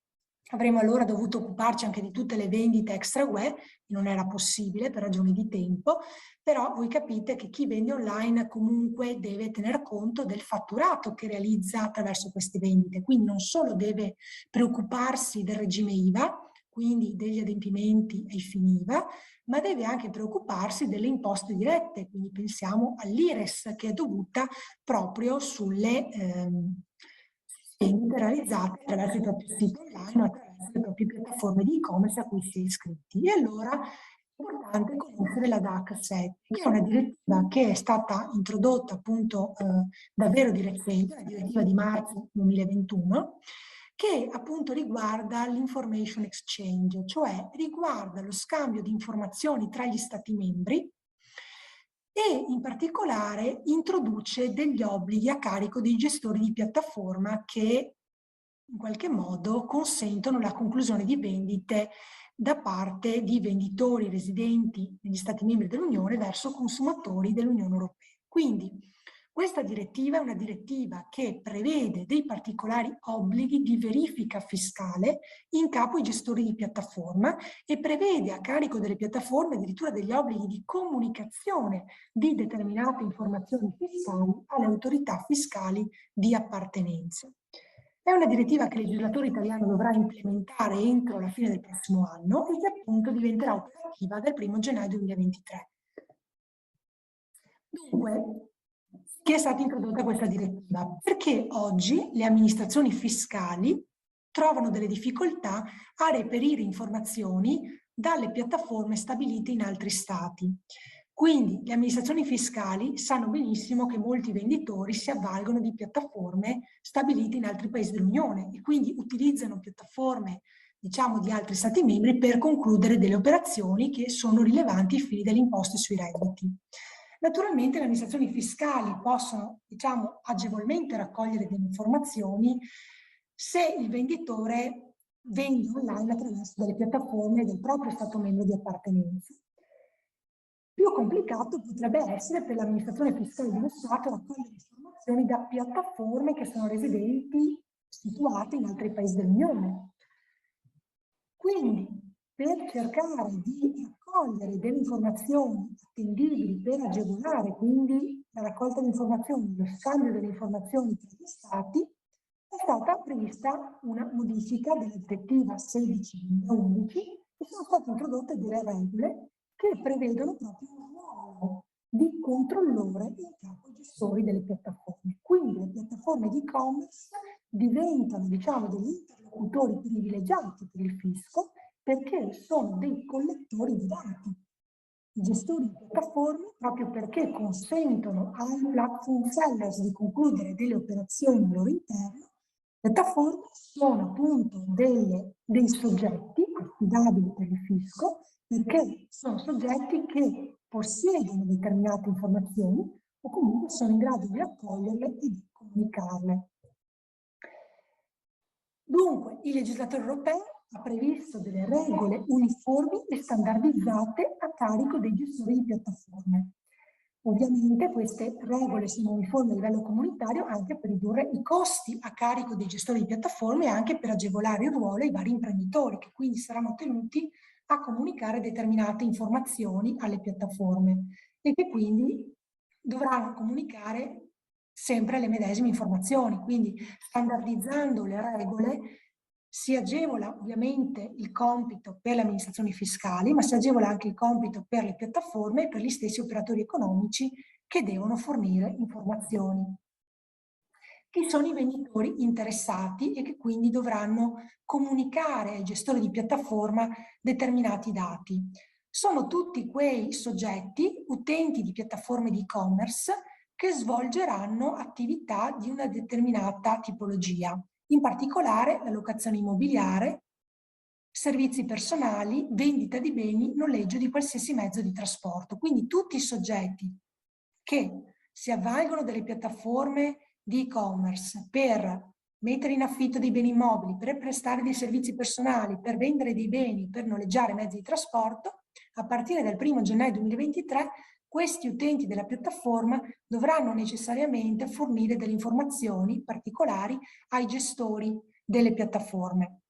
avremmo allora dovuto occuparci anche di tutte le vendite extra UE, non era possibile per ragioni di tempo, però voi capite che chi vende online comunque deve tener conto del fatturato che realizza attraverso queste vendite, quindi non solo deve preoccuparsi del regime IVA, quindi degli adempimenti ai fini IVA, ma deve anche preoccuparsi delle imposte dirette, quindi pensiamo all'IRES che è dovuta proprio sulle vendite realizzate attraverso il proprio sito online o attraverso le proprie piattaforme di e-commerce a cui si è iscritti. E allora è importante conoscere la DAC 7, che è una direttiva che è stata introdotta appunto davvero di recente, la direttiva di marzo 2021, che appunto riguarda l'information exchange, cioè riguarda lo scambio di informazioni tra gli Stati membri e in particolare introduce degli obblighi a carico dei gestori di piattaforma che in qualche modo consentono la conclusione di vendite da parte di venditori residenti negli Stati membri dell'Unione verso consumatori dell'Unione Europea. Quindi questa direttiva è una direttiva che prevede dei particolari obblighi di verifica fiscale in capo ai gestori di piattaforma e prevede a carico delle piattaforme addirittura degli obblighi di comunicazione di determinate informazioni fiscali alle autorità fiscali di appartenenza. È una direttiva che il legislatore italiano dovrà implementare entro la fine del prossimo anno e che appunto diventerà operativa dal 1° gennaio 2023. Dunque, che è stata introdotta questa direttiva? Perché oggi le amministrazioni fiscali trovano delle difficoltà a reperire informazioni dalle piattaforme stabilite in altri stati. Quindi le amministrazioni fiscali sanno benissimo che molti venditori si avvalgono di piattaforme stabilite in altri paesi dell'Unione e quindi utilizzano piattaforme, diciamo, di altri stati membri per concludere delle operazioni che sono rilevanti ai fini delle imposte sui redditi. Naturalmente le amministrazioni fiscali possono, diciamo, agevolmente raccogliere delle informazioni se il venditore vende online attraverso delle piattaforme del proprio Stato membro di appartenenza. Più complicato potrebbe essere per l'amministrazione fiscale dello Stato raccogliere informazioni da piattaforme che sono residenti situate in altri paesi dell'Unione. Quindi, per cercare di raccogliere delle informazioni attendibili per agevolare quindi la raccolta di informazioni, lo scambio delle informazioni tra gli Stati, è stata prevista una modifica della direttiva 16/2011 e sono state introdotte delle regole che prevedono proprio un ruolo di controllore in capo ai gestori delle piattaforme. Quindi le piattaforme di e-commerce diventano, diciamo, degli interlocutori privilegiati per il fisco perché sono dei collettori di dati. I gestori di piattaforme, proprio perché consentono ai platform sellers di concludere delle operazioni al loro interno, le piattaforme sono appunto dei soggetti affidabili per il fisco perché sono soggetti che possiedono determinate informazioni o comunque sono in grado di raccoglierle e di comunicarle. Dunque, il legislatore europeo ha previsto delle regole uniformi e standardizzate a carico dei gestori di piattaforme. Ovviamente queste regole sono uniformi a livello comunitario anche per ridurre i costi a carico dei gestori di piattaforme e anche per agevolare il ruolo ai vari imprenditori che quindi saranno tenuti a comunicare determinate informazioni alle piattaforme e che quindi dovranno comunicare sempre le medesime informazioni. Quindi standardizzando le regole si agevola ovviamente il compito per le amministrazioni fiscali, ma si agevola anche il compito per le piattaforme e per gli stessi operatori economici che devono fornire informazioni. Chi sono i venditori interessati e che quindi dovranno comunicare ai gestori di piattaforma determinati dati? Sono tutti quei soggetti, utenti di piattaforme di e-commerce, che svolgeranno attività di una determinata tipologia, in particolare la locazione immobiliare, servizi personali, vendita di beni, noleggio di qualsiasi mezzo di trasporto. Quindi tutti i soggetti che si avvalgono delle piattaforme di e-commerce per mettere in affitto dei beni immobili, per prestare dei servizi personali, per vendere dei beni, per noleggiare mezzi di trasporto, a partire dal 1° gennaio 2023 questi utenti della piattaforma dovranno necessariamente fornire delle informazioni particolari ai gestori delle piattaforme.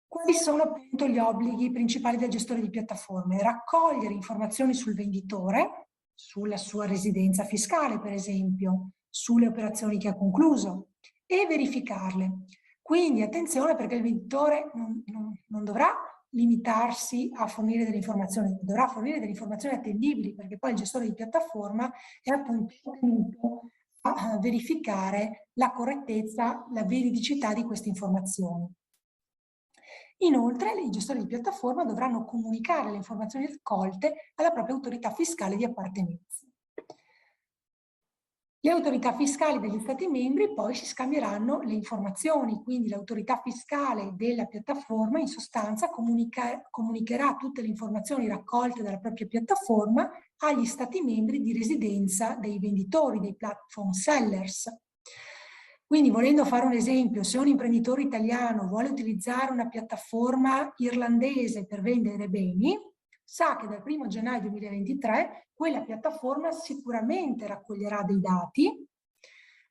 Quali sono appunto gli obblighi principali del gestore di piattaforme? Raccogliere informazioni sul venditore, sulla sua residenza fiscale per esempio, sulle operazioni che ha concluso e verificarle. Quindi attenzione perché il venditore non dovrà limitarsi a fornire delle informazioni, dovrà fornire delle informazioni attendibili perché poi il gestore di piattaforma è appunto tenuto a verificare la correttezza, la veridicità di queste informazioni. Inoltre, i gestori di piattaforma dovranno comunicare le informazioni raccolte alla propria autorità fiscale di appartenenza. Le autorità fiscali degli Stati membri poi si scambieranno le informazioni, quindi l'autorità fiscale della piattaforma in sostanza comunicherà tutte le informazioni raccolte dalla propria piattaforma agli Stati membri di residenza dei venditori, dei platform sellers. Quindi, volendo fare un esempio, se un imprenditore italiano vuole utilizzare una piattaforma irlandese per vendere beni, sa che dal 1° gennaio 2023 quella piattaforma sicuramente raccoglierà dei dati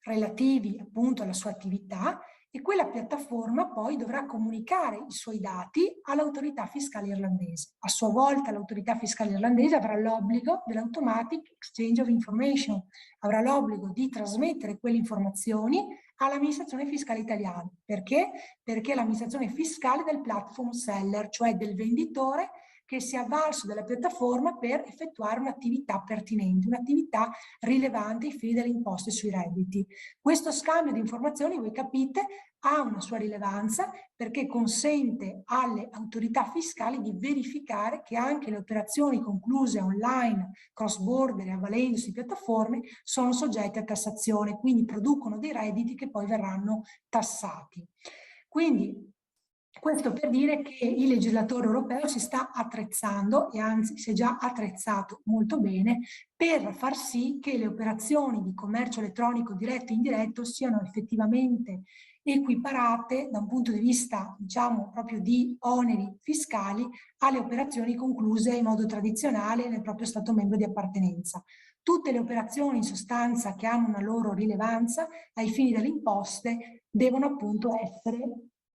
relativi appunto alla sua attività e quella piattaforma poi dovrà comunicare i suoi dati all'autorità fiscale irlandese. A sua volta l'autorità fiscale irlandese avrà l'obbligo dell'Automatic Exchange of Information, avrà l'obbligo di trasmettere quelle informazioni all'amministrazione fiscale italiana. Perché? Perché l'amministrazione fiscale del platform seller, cioè del venditore, che si è avvalso della piattaforma per effettuare un'attività pertinente, un'attività rilevante ai fini delle imposte sui redditi. Questo scambio di informazioni, voi capite, ha una sua rilevanza perché consente alle autorità fiscali di verificare che anche le operazioni concluse online, cross border e avvalendosi di piattaforme sono soggette a tassazione, quindi producono dei redditi che poi verranno tassati. Quindi questo per dire che il legislatore europeo si sta attrezzando e anzi si è già attrezzato molto bene per far sì che le operazioni di commercio elettronico diretto e indiretto siano effettivamente equiparate da un punto di vista, diciamo, proprio di oneri fiscali alle operazioni concluse in modo tradizionale nel proprio Stato membro di appartenenza. Tutte le operazioni in sostanza che hanno una loro rilevanza ai fini delle imposte devono appunto essere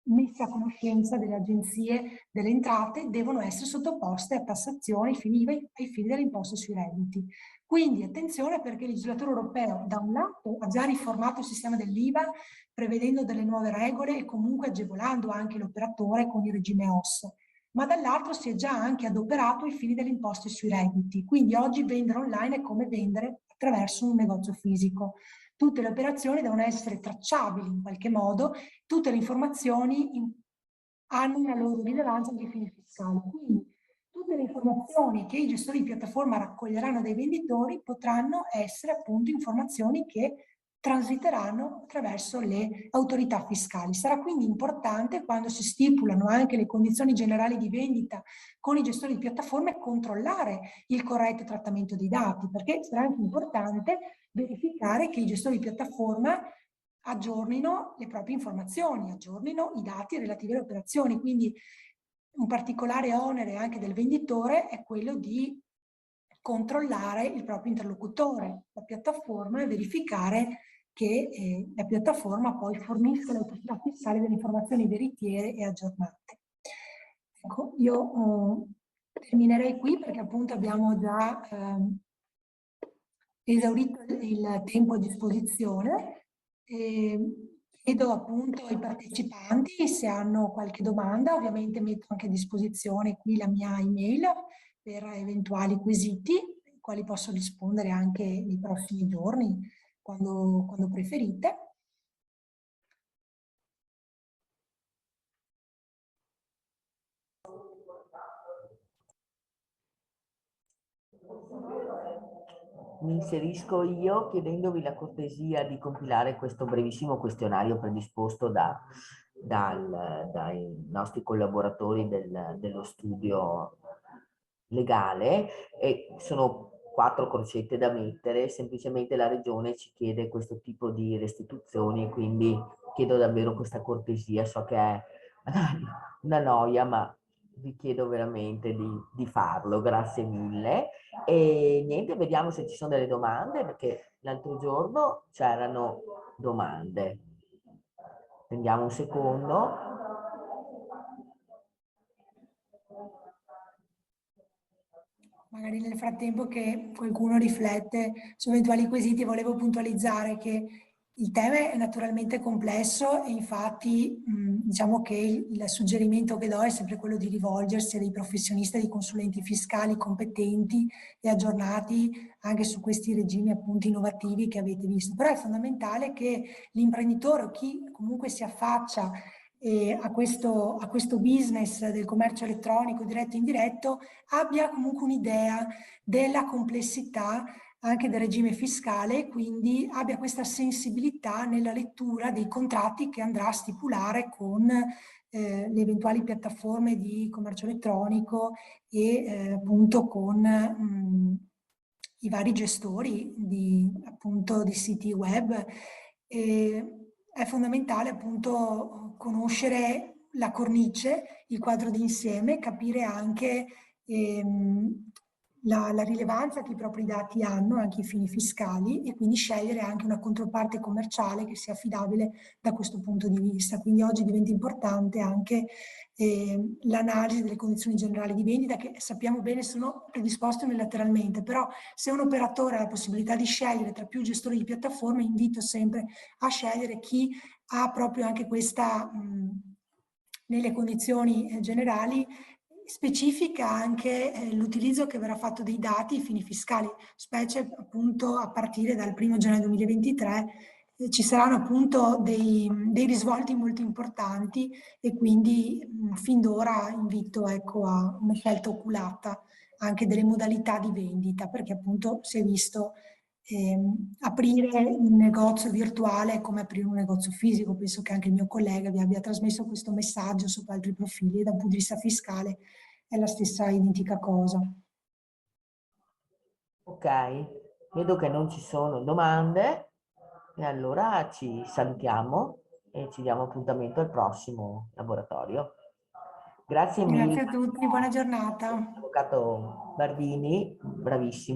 messe a conoscenza delle agenzie delle entrate, devono essere sottoposte a tassazione ai fini delle imposte sui redditi. Quindi attenzione perché il legislatore europeo da un lato ha già riformato il sistema dell'IVA prevedendo delle nuove regole e comunque agevolando anche l'operatore con il regime OS, ma dall'altro si è già anche adoperato ai fini delle imposte sui redditi. Quindi oggi vendere online è come vendere attraverso un negozio fisico. Tutte le operazioni devono essere tracciabili in qualche modo, tutte le informazioni hanno una loro rilevanza anche ai fini fiscali. Quindi tutte le informazioni che i gestori di piattaforma raccoglieranno dai venditori potranno essere appunto informazioni che transiteranno attraverso le autorità fiscali. Sarà quindi importante quando si stipulano anche le condizioni generali di vendita con i gestori di piattaforme controllare il corretto trattamento dei dati, perché sarà anche importante verificare che i gestori di piattaforma aggiornino le proprie informazioni, aggiornino i dati relativi alle operazioni. Quindi un particolare onere anche del venditore è quello di controllare il proprio interlocutore, la piattaforma, e verificare che la piattaforma poi fornisca alle autorità fiscali delle informazioni veritiere e aggiornate. Ecco, io terminerei qui perché appunto abbiamo già esaurito il tempo a disposizione. Chiedo appunto ai partecipanti se hanno qualche domanda, ovviamente metto anche a disposizione qui la mia email per eventuali quesiti, ai quali posso rispondere anche nei prossimi giorni, quando preferite. Mi inserisco io chiedendovi la cortesia di compilare questo brevissimo questionario predisposto dai nostri collaboratori dello studio legale, e sono 4 crocette da mettere. Semplicemente la regione ci chiede questo tipo di restituzioni e quindi chiedo davvero questa cortesia. So che è una noia, ma vi chiedo veramente di farlo. Grazie mille. E niente, vediamo se ci sono delle domande, perché l'altro giorno c'erano domande. Prendiamo un secondo. Magari nel frattempo che qualcuno riflette su eventuali quesiti, volevo puntualizzare che il tema è naturalmente complesso e infatti diciamo che il suggerimento che do è sempre quello di rivolgersi a dei professionisti, dei consulenti fiscali competenti e aggiornati anche su questi regimi appunto innovativi che avete visto. Però è fondamentale che l'imprenditore o chi comunque si affaccia a questo business del commercio elettronico diretto e indiretto abbia comunque un'idea della complessità anche del regime fiscale e quindi abbia questa sensibilità nella lettura dei contratti che andrà a stipulare con le eventuali piattaforme di commercio elettronico e appunto con i vari gestori appunto, di siti web. È fondamentale appunto conoscere la cornice, il quadro d'insieme, capire anche la rilevanza che i propri dati hanno anche ai fini fiscali e quindi scegliere anche una controparte commerciale che sia affidabile da questo punto di vista. Quindi oggi diventa importante anche l'analisi delle condizioni generali di vendita che sappiamo bene sono predisposte unilateralmente, però se un operatore ha la possibilità di scegliere tra più gestori di piattaforme, invito sempre a scegliere chi ha proprio anche questa, nelle condizioni generali, specifica anche l'utilizzo che verrà fatto dei dati ai fini fiscali, specie appunto a partire dal 1° gennaio 2023 ci saranno appunto dei risvolti molto importanti e quindi fin d'ora invito, ecco, a una scelta oculata anche delle modalità di vendita, perché appunto si è visto aprire un negozio virtuale è come aprire un negozio fisico. Penso che anche il mio collega vi abbia trasmesso questo messaggio sopra altri profili e dal punto di vista fiscale è la stessa identica cosa. Ok, vedo che non ci sono domande e allora ci salutiamo e ci diamo appuntamento al prossimo laboratorio. Grazie mille, Grazie a tutti, buona giornata. Avvocato Bardini, bravissima.